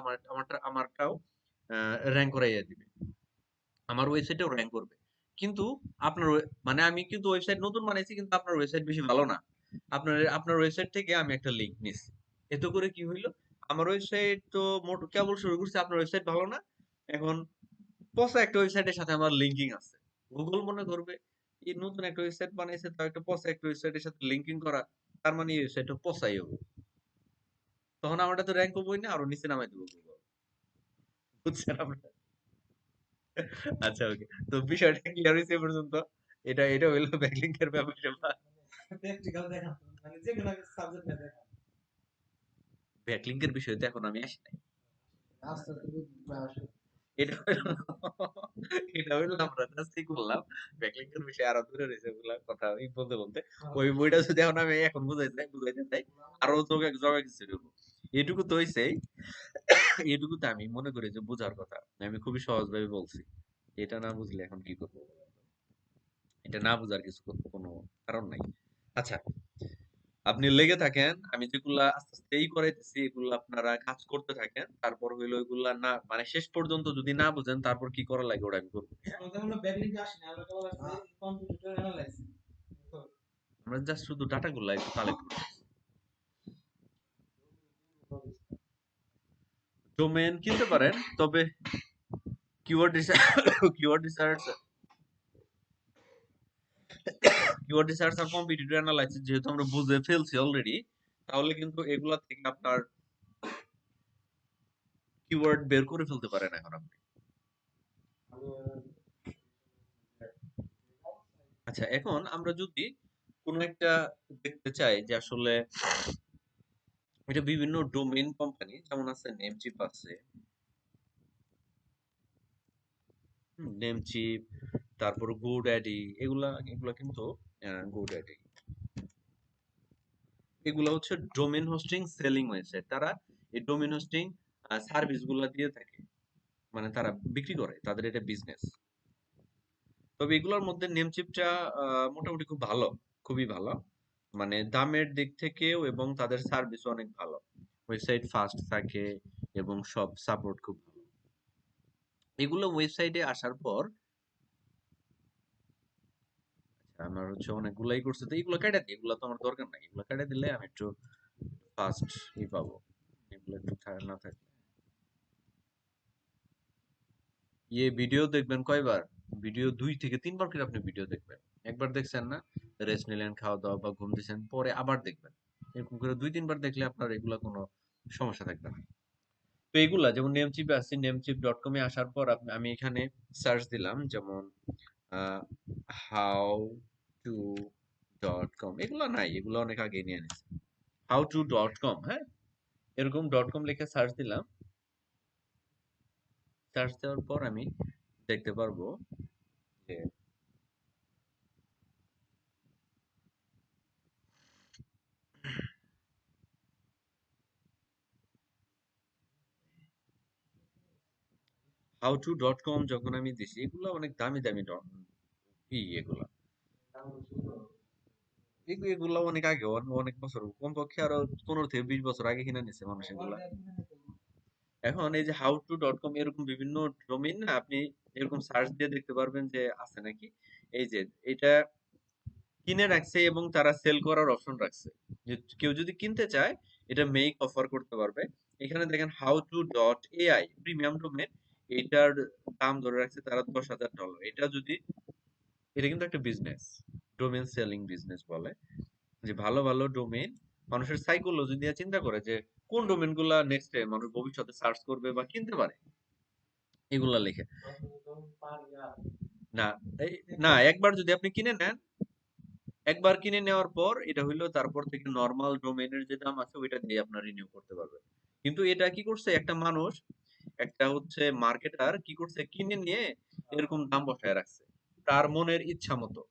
Speaker 1: আমারটাও র‍্যাংক করাইয়া দিবে। আমার ওয়েবসাইটেও র‍্যাংক করবে। কিন্তু মানে আমি কিন্তু ওয়েবসাইট নতুন বানাইছি কিন্তু আপনার ওয়েবসাইট বেশি ভালো না। আপনার ওয়েবসাইট থেকে আমি একটা লিংক নিছি। এতে করে কি হইলো? আমার ওয়েবসাইট তো কেবল শুরু করছি, আপনার ওয়েবসাইট ভালো না। এখন পচা একটা ওয়েবসাইটের সাথে আমার লিংকিং আছে। গুগল মনে করবে এই নতুন একটা ওয়েবসাইট বানাইছে, তাও একটা পচা একটা ওয়েবসাইটের সাথে লিংকিং করা। তার মানে এই ওয়েবসাইটটা পচাই হবে। তখন আমারটা তো র্যাঙ্ক হবোই না, আরো নিচে নামাই দেবো Google। বুঝছেন আপনারা? আচ্ছা ওকে, তো বিষয়টা ক্লিয়ার হয়েছে এ পর্যন্ত। এটা এটা হইলো ব্যাকলিংকের ব্যাপার স্যাপার।
Speaker 2: প্র্যাকটিক্যাল দেখান তো, মানে যে কোনো সাবজেক্ট না দেখান,
Speaker 1: ব্যাকলিংকের বিষয়ে তো এখন আমি আসি নাই।
Speaker 2: আস্তে আস্তে বুঝবে আসলে।
Speaker 1: এটা হইলো এটা হইলো আমরা জাস্টই করলাম। ব্যাকলিংকের বিষয়ে আরো দূরে রয়েছে ওগুলা কথা আমি বলতে বলতে। ওই বইটা যদি এখন আমি এখন বুঝাইতে চাই আরো জগা কিছু হইবো। এটুকু তো হইছেই, এটুকুতে আমি মনে করি যে বোঝার কথা। আমি খুবই সহজভাবে বলছি। এটা না বুঝলে এখন কি করবো? এটা না বুঝার কিছু কোনো কারণ নাই। আচ্ছা, আপনি লেগে থাকেন। আমি যেগুলা আস্তে আস্তে করাইতেছি এগুলা আপনারা কাজ করতে থাকেন। তারপর হইলো এগুলা না মানে শেষ পর্যন্ত যদি না বুঝেন তারপর কি করা লাগে ওটা আমি করব।
Speaker 2: আমাদের মনে ব্যাকলিংক আসে না, আমরা কেবল আসছে কম্পিউটার অ্যানালাইজ।
Speaker 1: আমরা জাস্ট শুধু ডাটা গুলা একটু কালেক্ট করতেছি। ডোমেইন কিনতে পারেন, তবে keyword research keyword research keyword research আর কম্পিটিটিভ অ্যানালাইসিস যেহেতু আমরা বুঝে ফেলছি অলরেডি, তাহলে কিন্তু এগুলা থেকে আপনার কিওয়ার্ড বের করে ফেলতে পারেন এখন আপনি। আচ্ছা, এখন আমরা যদি কোনো একটা দেখতে চাই যে আসলে এটা বিভিন্ন ডোমেইন কোম্পানি যেমন আছে নেমচিপ আছে, নেমচিপ, তারপর গোড্যাডি, এগুলা এগুলা কিন্তু গোড্যাডি এগুলা হচ্ছে ডোমেইন হোস্টিং সেলিং ওয়েবসাইট। তারা এই ডোমেইন হোস্টিং সার্ভিস গুলা দিয়ে থাকে, মানে তারা বিক্রি করে, তাদের এটা বিজনেস। তবে এগুলোর মধ্যে নেমচিপটা মোটামুটি খুব ভালো, খুবই ভালো, মানে দামের দিক থেকেও এবং তাদের সার্ভিস অনেক ভালো। ওয়েবসাইট ফাস্ট থাকে এবং সব সাপোর্ট খুব ভালো। এগুলো ওয়েবসাইটে আসার পর আমার হচ্ছে অনেকগুলাই করছে, তো এগুলো কেটে দিই, এগুলো তো আমার দরকার নাই। এগুলো কেটে দিলে আমি একটু ফাস্ট পাবো। এগুলো একটু না থাকে। ভিডিও দেখবেন কয়বার? ভিডিও 2 থেকে 3 বার করে আপনি ভিডিও দেখবেন। একবার দেখছেন না, রেস্ট নিলেন, খাওয়া দাওয়া বা ঘুম দিছেন, পরে আবার দেখবেন। এরকম করে 2-3 বার দেখলে আপনার এগুলা কোনো সমস্যা থাকবে না। তো এগুলা যেমন নেমচিপে আছে, নেমচিপ.com এ আসার পর আমি এখানে সার্চ দিলাম, যেমন হাউ টু ডট কম। এগুলো নাই, এগুলো অনেক আগে নিয়ে নিছে। হাউ টু ডট কম, হ্যাঁ, এরকম ডট কম লিখে সার্চ দিলাম। সার্চ দেওয়ার পর আমি দেখতে পারবো যে হাউ টু ডট কম যখন আমি দিছি, এগুলো অনেক দামি দামি এগুলা এগুলা অনেক আগে, অনেক বছর, কমপক্ষে আরো 15 থেকে 20 বছর আগে কিনে নিছে মানুষ এগুলা। এখন এই যে হাউ টু ডট কম এরকম বিভিন্ন ডোমেইন না আপনি এরকম সার্চ দিয়ে দেখতে পারবেন যে আছে নাকি। এই যে এটা কিনে রাখছে এবং তারা সেল করার অপশন রাখছে, যে কেউ যদি কিনতে চায় এটা মেক অফার করতে পারবে। এখানে দেখেন how to dot AI premium domain, এটার দাম ধরে রাখছে তারা $10,000। এটা যদি, এটা কিন্তু একটা বিজনেস, ডোমেন সেলিং বিজনেস বলে, যে ভালো ভালো ডোমেইন মানুষের সাইকোলজি দিয়ে চিন্তা করে যে কোন ডোমেইন গুলা নেক্সট মানুষ ভবিষ্যতে সার্চ করবে বা কিনতে পারে, এগুলা লিখে। না না, একবার যদি আপনি কিনে নেন, একবার কিনে নেওয়ার পর এটা হইলো তারপর থেকে নরমাল ডোমেইনের যে দাম আছে ওইটা দিয়ে আপনার রিনিউ করতে পারবেন। কিন্তু এটা কি করছে একটা মানুষ, একটা হচ্ছে মার্কেটার কি করছে, কিনে নিয়ে এরকম দাম বসায় রাখছে তার মনের ইচ্ছা মতো।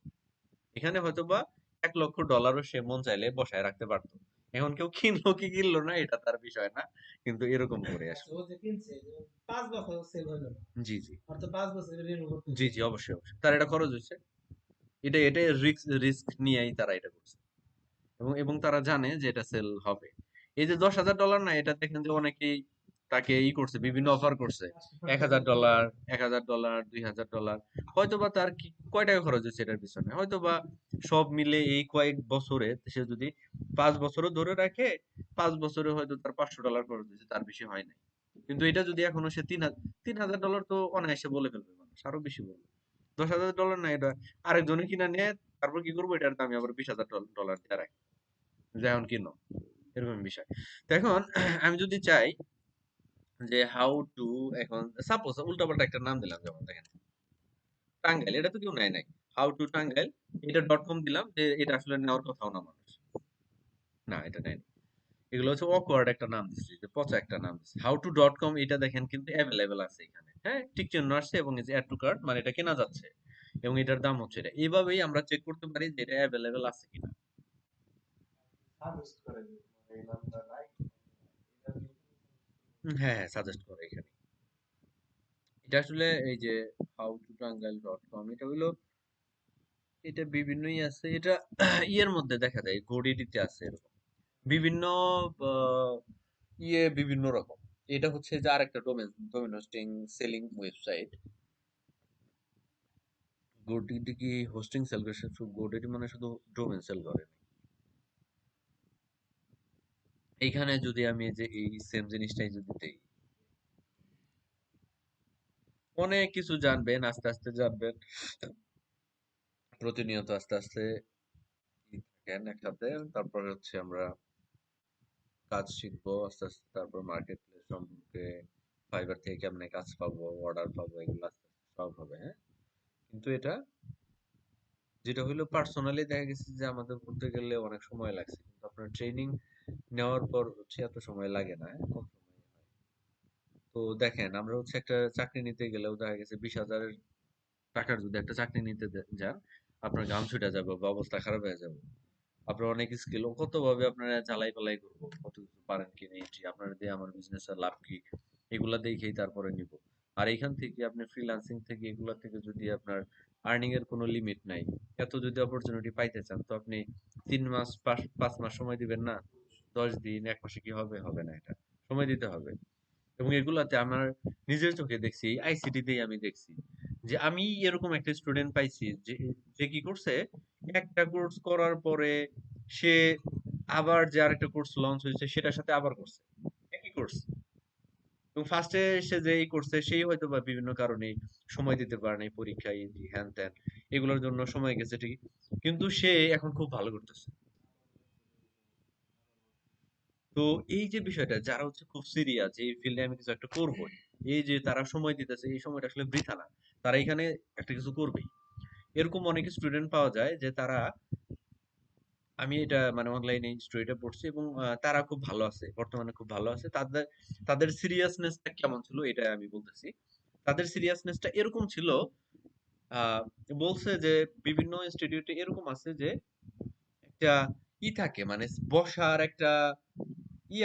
Speaker 1: এখানে হয়তোবা $1,00,000 সে মন চাইলে বসায় রাখতে পারতো। এখন কেউ কিনলো কি কিনলো না এটা তার বিষয় না, কিন্তু এরকম করে
Speaker 2: আচ্ছা,
Speaker 1: আসলে।
Speaker 2: ও যে কিনছে যে 5 বছর সেল হলো না,
Speaker 1: জি জি
Speaker 2: আর তো 5 বছর রিনিউ করতে
Speaker 1: জি
Speaker 2: হইতো।
Speaker 1: জি, অবশ্যই অবশ্যই তার এটা খরচ হচ্ছে। এটা রিস্ক রিস্ক নিয়েই তারা এটা করছে, এবং এবং তারা জানে যে এটা সেল হবে। এই যে $10,000 না, এটা দেখেন যে অনেকেই তাকে করছে, বিভিন্ন অফার করছে। $1,000, $1,000, $2,000, হয়তোবা তার কি কয় টাকা খরচ হচ্ছে এটার পিছনে, হয়তোবা সব মিলে এই কয়েক বছরে সে যদি 5 বছরও ধরে রাখে, 5 বছরে হয়তো তার $500 খরচ হচ্ছে, তার বেশি হয় নাই। কিন্তু এটা যদি এখনো সে $3,000 তো অনায়াসে বলে ফেলবে মানুষ, আরো বেশি বলবে। $10,000 না, এটা আরেকজনে কিনা নিয়ে তারপর কি করবো, এটার দামে আবার $20,000 দিয়ে রাখে, যে এখন কিনো, এরকম বিষয়। তো এখন আমি যদি চাই যে হাউ টু, এখন সাপোজ উল্টাপাল্টা একটা নাম দিলাম, যেমন দেখেন টাঙ্গাইল, এটা তো কেউ নেয় নাই। হাউ টু টাঙ্গাইল, এটা .com দিলাম, যে এটা আসলে নেওয়ার কথাও না মানুষ, না এটা নেয়। এগুলো হচ্ছে অকওয়ার্ড একটা নাম দিচ্ছি, যে পচা একটা নাম দিচ্ছি। হাউ টু .com, এটা দেখেন কিন্তু অ্যাভেলেবেল আছে এখানে, হ্যাঁ টিক চিহ্ন আসছে এবং এই যে অ্যাড টু কার্ট, মানে এটা কেনা যাচ্ছে এবং এটার দাম হচ্ছে এটা। এইভাবেই আমরা চেক করতে পারি যে এটা অ্যাভেলেবেল আছে কিনা।
Speaker 3: সাজেস্ট করে যে তোমার এই নামটা নাই, এটা দিয়ে
Speaker 1: হ্যাঁ হ্যাঁ, সাজেস্ট করে এখানে। এটা আসলে এই যে হাউ টু টাঙ্গাইল .com, এটা হইলো, এটা বিভিন্নই আছে। এটা ইয়ের মধ্যে দেখা যায়, ঘড়িটিতে আছে এরকম বিভিন্ন আহ, বিভিন্ন রকম। এটা হচ্ছে যে আরেকটা ডোমেন হোস্টিং সেলিং ওয়েবসাইট। গোডিটি কি হোস্টিং সেল করে? শুধু গোডিটি মানে শুধু ডোমেন সেল করে না। এইখানে যদি আমি এই যে এই সেম জিনিসটাই যদি দেই, অনেক কিছু জানবেন, আস্তে আস্তে জানবেন, প্রতিনিয়ত আস্তে আস্তে থাকেন একসাথে। তারপরে হচ্ছে আমরা কাজ শিখবো আস্তে আস্তে, তারপর মার্কেট প্লেস সম্পর্কে, ফাইবার থেকে কেমনে কাজ পাবো, অর্ডার পাবো, এগুলো আস্তে আস্তে সব হবে, হ্যাঁ। কিন্তু এটা যেটা হইলো পার্সোনালি দেখা গেছে যে আমাদের করতে গেলে অনেক সময় লাগছে, কিন্তু আপনার ট্রেনিং নেওয়ার পর হচ্ছে এত সময় লাগে না, হ্যাঁ, কম সময় হয়। তো দেখেন, আমরা হচ্ছে একটা চাকরি নিতে গেলেও দেখা গেছে 20,000 টাকার যদি একটা চাকরি নিতে যান, আপনার ঘাম ছুটে যাবে বা অবস্থা খারাপ হয়ে যাবে। আপনার অনেক স্কিল, কত ভাবে আপনারা ঝালাই পালাই করবো, কত কিছু পারেন কি নেই, আপনার দিয়ে আমার বিজনেসের লাভ কি, এগুলা দেখেই তারপরে নিব। আর এখান থেকে আপনি ফ্রিল্যান্সিং থেকে, এগুলা থেকে যদি আপনার আর্নিং এর কোনো লিমিট নাই, এত যদি অপরচুনিটি পাইতে চান, তো আপনি 3 মাস 5 মাস সময় দিবেন না? 10 দিন 1 মাসে কি হবে? হবে না। এটা সময় দিতে হবে। এবং এগুলাতে আমার নিজের চোখে দেখছি, আইসিটি তেই আমি দেখছি যে আমি এরকম একটা স্টুডেন্ট পাইছি যে যে কি করছে, একটা কোর্স করার পরে সে আবার যে আরেকটা কোর্স লঞ্চ হয়েছে সেটার সাথে আবার করছে একই কোর্স। এবং ফার্স্টে সে যে এই করছে সেই হয়তো বা বিভিন্ন কারণে সময় দিতে পারে নাই, পরীক্ষায় হ্যান ত্যান এগুলোর জন্য সময় গেছে ঠিক, কিন্তু সে এখন খুব ভালো করতেছে। তো এই যে বিষয়টা, যারা হচ্ছে খুব সিরিয়াস এই ফিল্ডে আমি কিছু একটা করবো, এই যে তারা সময় দিতেছে, এই সময়টা আসলে বৃথা না, তারা এখানে একটা কিছু করবেই। এরকম অনেক স্টুডেন্ট পাওয়া যায় যে তারা, আমি এটা মানে অনলাইনে স্টোরিটা পড়ছি এবং তারা খুব ভালো আছে, বর্তমানে খুব ভালো আছে। তাদের তাদের সিরিয়াসনেসটা কেমন ছিল এটা আমি বলতেছি। তাদের সিরিয়াসনেসটা এরকম ছিল, আহ, বলছে যে বিভিন্ন ইনস্টিটিউটে এরকম আছে যে একটা থাকে, মানে বসার একটা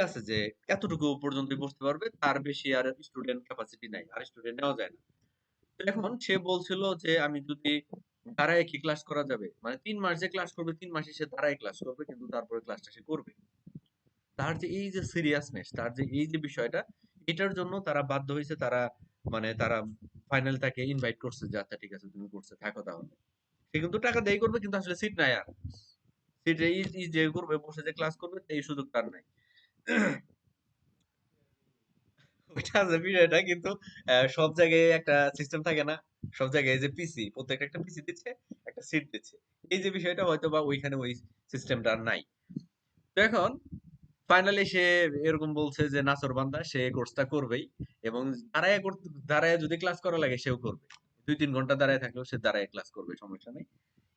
Speaker 1: আছে যে এতটুকু পর্যন্ত বসতে পারবে, তার বেশি আর স্টুডেন্ট ক্যাপাসিটি নাই, আর স্টুডেন্ট নেওয়া যায় না। তো এখন সে বলছিল যে আমি যদি দাঁড়ায় কি ক্লাস করা যাবে, মানে 3 মাস যে ক্লাস করবে, 3 মাসে সে দাঁড়ায় ক্লাস করবে, কিন্তু তারপরে ক্লাসটা সে করবে। তার যে এই যে সিরিয়াসনেস, তার যে এই যে বিষয়টা, এটার জন্য তারা বাধ্য হয়েছে, তারা মানে তারা ফাইনাল তাকে ইনভাইট করছে যে আচ্ছা ঠিক আছে তুমি করছে থাকো তাহলে। সে কিন্তু টাকা দেয় করবে, কিন্তু আসলে সিট নাই আর। সিট এই যে করবে, বসে যে ক্লাস করবে এই সুযোগ তার নাই। ওইটা আছে বিষয়টা, কিন্তু সব জায়গায় একটা সিস্টেম থাকে না, সব জায়গায় যে পিসি, প্রত্যেকটা একটা পিসি দিচ্ছে, একটা সিট দিচ্ছে। এই যে বিষয়টা হয়তো বা ওইখানে ওই সিস্টেমটা নাই। তো এখন ফাইনালি সে এরকম বলছে যে নাছোড়বান্দা, সে কোর্সটা করবেই এবং দাঁড়ায় যদি ক্লাস করা লাগে সেও করবে। 2-3 ঘন্টা দাঁড়ায় থাকলেও সে দাঁড়ায় ক্লাস করবে, সমস্যা নেই।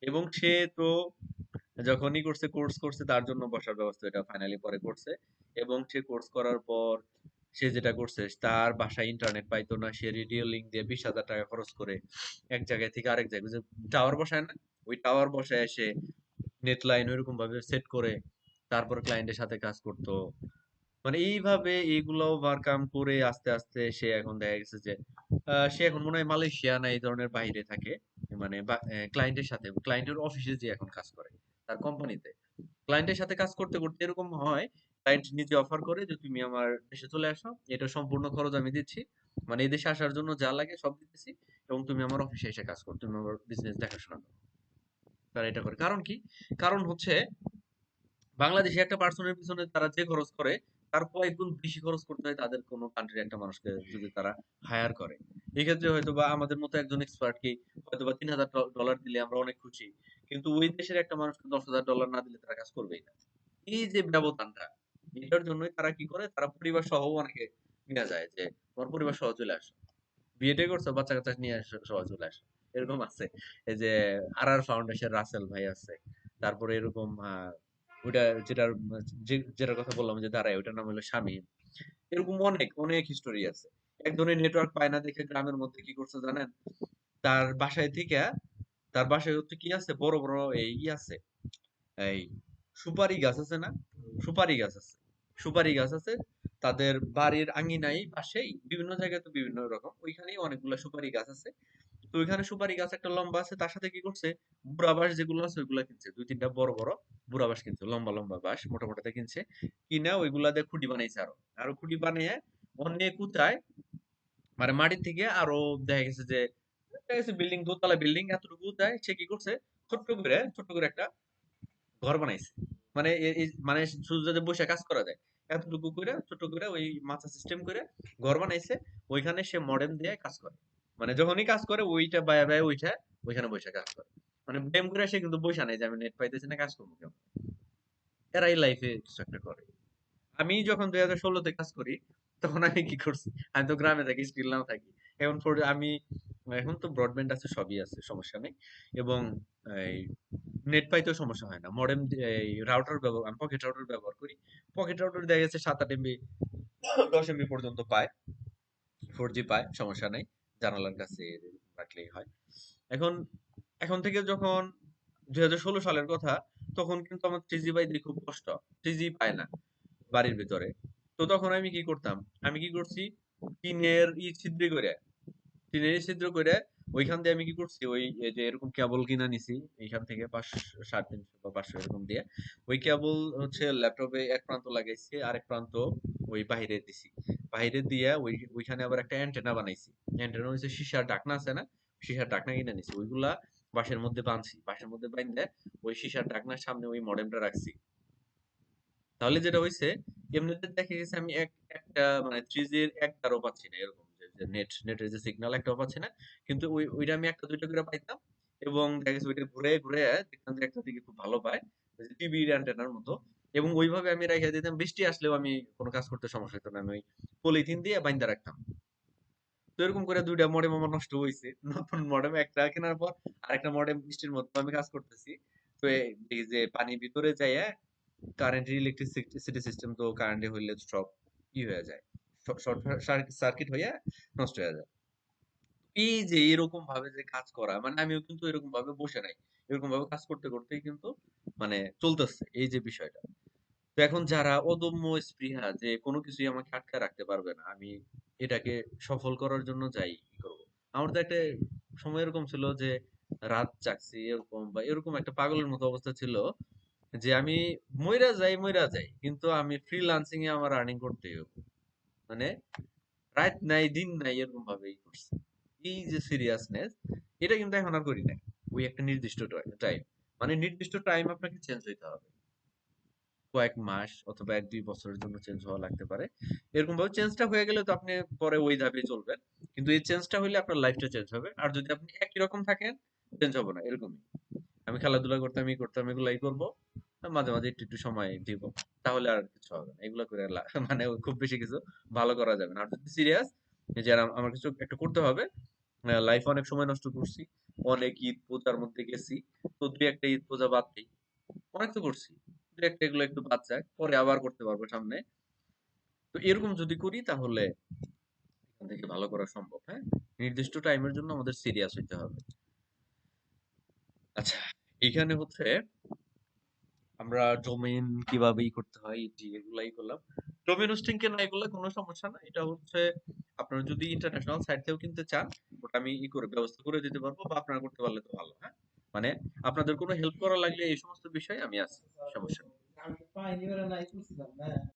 Speaker 1: এবং সে তো যখনই করছে, কোর্স করছে, তার জন্য বসার ব্যবস্থা এটা ফাইনালি পরে করছে। এবং সে কোর্স করার পর সে যেটা করছে, তার বাসায় ইন্টারনেট পাইতো না, সে রেডিও লিঙ্ক দিয়ে 20,000 টাকা খরচ করে এক জায়গায় থেকে আরেক জায়গায়, যে টাওয়ার বসায় না, ওই টাওয়ার বসায় এসে নেট লাইন ওইরকম ভাবে সেট করে তারপর ক্লায়েন্টের সাথে কাজ করতো। মানে এইভাবে এইগুলো ওভারকাম করে আস্তে আস্তে সে এখন দেখা গেছে যে সে এখন মনে হয় মালয়েশিয়া না এই ধরনের বাইরে থাকে, মানে ক্লায়েন্টের সাথে, ক্লায়েন্টের অফিসে যে এখন কাজ করে তার কোম্পানিতে। ক্লায়েন্টের সাথে কাজ করতে করতে এরকম হয়, ক্লায়েন্ট নিজে অফার করে যে তুমি আমার দেশে চলে আসো, এটা সম্পূর্ণ খরচ আমি দিচ্ছি, মানে এই দেশে আসার জন্য যা লাগে সব দিতেছি, এবং তুমি আমার অফিসে এসে কাজ করো, তুমি আমার বিজনেস দেখাশোনা করো। তারা এটা করে কারণ কি? কারণ হচ্ছে বাংলাদেশে একটা পার্সনের পিছনে তারা যে খরচ করে, তার কয়েক গুণ বেশি খরচ করতে হয় তাদের কোনো কান্ট্রির একটা মানুষকে যদি তারা হায়ার করে। এক্ষেত্রে হয়তো বা আমাদের মতো একজন এক্সপার্ট কি হয়তো বা $3,000 দিলে আমরা অনেক খুশি, কিন্তু ওই দেশের একটা মানুষকে $10,000 না দিলে তারা কাজ করবেই না। এই যে ব্যবধানটা, এটার জন্যই তারা কি করে, তারা পরিবার সহ অনেকে নিয়ে যায় যে তোমার পরিবার সহ চলে আসো, বিয়েটা করছো, বাচ্চা কাচ্চা নিয়ে সহ চলে আসো, এরকম আছে। এই যে ফাউন্ডেশন রাসেল ভাই আছে, তারপরে এরকম ওইটা যেটার যেটার কথা বললাম যে দাঁড়ায়, ওইটার নাম হলো স্বামী। এরকম অনেক অনেক হিস্টোরি আছে। একজনের নেটওয়ার্ক পায় না দেখে গ্রামের মধ্যে কি করছে জানেন, তার বাসায় থেকে, তার বাসায় হচ্ছে কি আছে, বড় বড় এই আছে, এই সুপারি গাছ আছে না, সুপারি গাছ আছে, সুপারি গাছ আছে তাদের বাড়ির আঙিনায় পাশেই, বিভিন্ন জায়গায় তো বিভিন্ন রকম, ওইখানেই অনেকগুলা সুপারি গাছ আছে। তো ওইখানে সুপারি গাছ একটা লম্বা আছে, তার সাথে কি করছে, বুড়া বাঁশ যেগুলো আছে ওইগুলা কিনছে, দুই তিনটা বড় বড় বুড়া বাঁশ কিনছে, লম্বা লম্বা বাঁশ মোটা মোটাতে কিনছে, কিনা ওইগুলা দিয়ে খুঁটি বানাইছে, আরো আরো খুঁটি বানিয়ে অনেক উঁচায়, মানে মাটির থেকে আরো দেখা গেছে যে, দেখা গেছে বিল্ডিং, দোতলা বিল্ডিং এতটুকু উঁচায়, সে কি করছে, ছোট্ট করে একটা ঘর বানাইছে। মানে মানে শুধু যাতে বসে কাজ করা যায়, এতটুকু করে ছোট করে ওই মাচা সিস্টেম করে ঘর বানাইছে। ওইখানে সে মডেম দিয়ে কাজ করে, মানে যখনই কাজ করে ওইটা বায়া বায়া ওইটা ওইখানে বসে কাজ করে, মানে ব্লেম করে সে কিন্তু বসে নাই যে আমি নেট পাইতেছি না, কাজ করবো কেমন। এরাই লাইফে কিছু একটা করে। আমি যখন 2016-তে কাজ করি, তখন আমি কি করছি, আমি তো গ্রামে থাকি, স্টিল নাও থাকি। এখন আমি, এখন তো ব্রডব্যান্ড আছে, সবই আছে, সমস্যা নেই। এবং এই নেট পাইতেও সমস্যা হয় না, মডেম, এই রাউটার ব্যবহার, আমি পকেট রাউটার ব্যবহার করি। পকেট রাউটার দেখা গেছে 7-8 এমবি, 10 এমবি পর্যন্ত পায়, 4G পায়, সমস্যা নেই, জানালার কাছে রাখলেই হয়। এখন এখন থেকে যখন 2016 সালের কথা, তখন কিন্তু আমার 3G পাইতে খুব কষ্ট, 3G পায় না বাড়ির ভিতরে। তো তখন আমি কি করতাম, আমি কি করছি, টিনের ছিদ্র করে, টিনের ছিদ্র করে ওইখান দিয়ে আমি কি করছি, ওই এই যে এরকম কেবল কিনা নিছি, এইখান থেকে 500, 350 বা 500 এরকম দিয়ে, ওই কেবল হচ্ছে ল্যাপটপে এক প্রান্ত লাগাইছি, আরেক প্রান্ত ওই বাইরে দিছি, বাইরে দিয়ে ওইখানে আবার একটা অ্যান্টেনা বানাইছি। অ্যান্টেনা হচ্ছে সীসার ঢাকনা আছে না, সীসার ঢাকনা কিনে নিছি, ওইগুলা বাঁশের মধ্যে বাঁধছি, বাঁশের মধ্যে বাঁধে ওই সীসার ঢাকনার সামনে ওই মডেমটা রাখছি। তাহলে যেটা হইছে, এমনিতে দেখা গেছে আমি একটা মানে 3G এর এক তারও পাচ্ছি না, এরকম যে নেটের যে সিগন্যাল একটাও পাচ্ছি না। কিন্তু ওইটা আমি একটা দুইটা করে পাইতাম, এবং দেখা গেছে ওইটা ঘুরে ঘুরে দেখতাম যে একটা দিকে খুব ভালো পায়, টিভি অ্যান্টেনার মতো। এবং ওইভাবে আমি রেখে দিতাম, বৃষ্টি আসলেও আমি কোনো কাজ করতে সমস্যা হতো না, আমি ওই পলিথিন দিয়ে বাইন্ধা রাখতাম। তো এরকম করে দুইটা মডেম আমার নষ্ট হয়েছে, নতুন মডেম একটা কেনার পর আরেকটা মডেম বৃষ্টির মধ্যে আমি কাজ করতেছি। তো এই যে পানি ভিতরে যায়, কারেন্ট, ইলেকট্রিসিটি সিস্টেম তো কারেন্টে হইলে সব ই হয়ে যায়, শর্ট সার্কিট হয়ে নষ্ট হয়ে যায়। এই যে এরকম ভাবে যে কাজ করা, মানে আমিও কিন্তু এরকম ভাবে বসে নাই, এরকম ভাবে কাজ করতে করতেই কিন্তু মানে চলতেছে এই যে বিষয়টা। তো এখন যারা অদম্য স্পৃহা যে কোনো কিছুই আমাকে আটকে রাখতে পারবে না, আমি এটাকে সফল করার জন্য যাই, কি করবো। আমার তো একটা সময় এরকম ছিল যে রাত জাগছি এরকম, বা এরকম একটা পাগলের মতো অবস্থা ছিল, যে আমি মইরা যাই কিন্তু আমি ফ্রিল্যান্সিং এ আমার আর্নিং করতেই হবে, মানে রাত নাই দিন নাই এরকম ভাবেই করছি। এই যে সিরিয়াসনেস, এটা কিন্তু এখন আর করি না। ওই একটা নির্দিষ্ট টাইম, মানে নির্দিষ্ট টাইম আপনাকে চেঞ্জ হইতে হবে, কয়েক মাস অথবা 1-2 বছরের জন্য চেঞ্জ হওয়া লাগতে পারে। এরকম ভাবে চেঞ্জটা হয়ে গেলে তো আপনি পরে ওই ধাপে চলবেন, কিন্তু এই চেঞ্জটা হইলে আপনার লাইফটা চেঞ্জ হবে। আর যদি আপনি একই রকম থাকেন, চেঞ্জ হবে না, এরকমই। আমি খেলাধুলা করতাম, করতাম, এগুলাই করবো, মাঝে মাঝে একটু একটু সময় দিব, তাহলে আর কিছু হবে না, এগুলো করে মানে খুব বেশি কিছু ভালো করা যাবে না। আর যদি সিরিয়াস যে আমার কিছু একটা করতে হবে, লাইফ অনেক সময় নষ্ট করছি, অনেক ঈদ পূজার মধ্যে গেছি, তো দুই একটা ঈদ পূজা বাদ দিই, অনেক তো করছি, দুই একটা এগুলো একটু বাদ যাক, পরে আবার করতে পারবো সামনে। তো এরকম যদি করি তাহলে এখান থেকে ভালো করা সম্ভব। হ্যাঁ, নির্দিষ্ট টাইমের জন্য আমাদের সিরিয়াস হইতে হবে। আচ্ছা, এখানে হচ্ছে আমরা ডোমেইন কিভাবে করতে হয়, এগুলাই করলাম। ডোমেইন হোস্টিং কেনা এগুলো কোনো সমস্যা না, এটা হচ্ছে আপনারা যদি ইন্টারন্যাশনাল সাইট থেকেও কিনতে চান, ওটা আমি করে ব্যবস্থা করে দিতে পারবো, বা আপনারা করতে পারলে তো ভালো। হ্যাঁ, মানে আপনাদের কোনো হেল্প করা লাগলে এই সমস্ত বিষয়ে আমি আছি, সমস্যা নেই।
Speaker 2: আমি তো পাইনি, ওরা নাই করছিলাম না।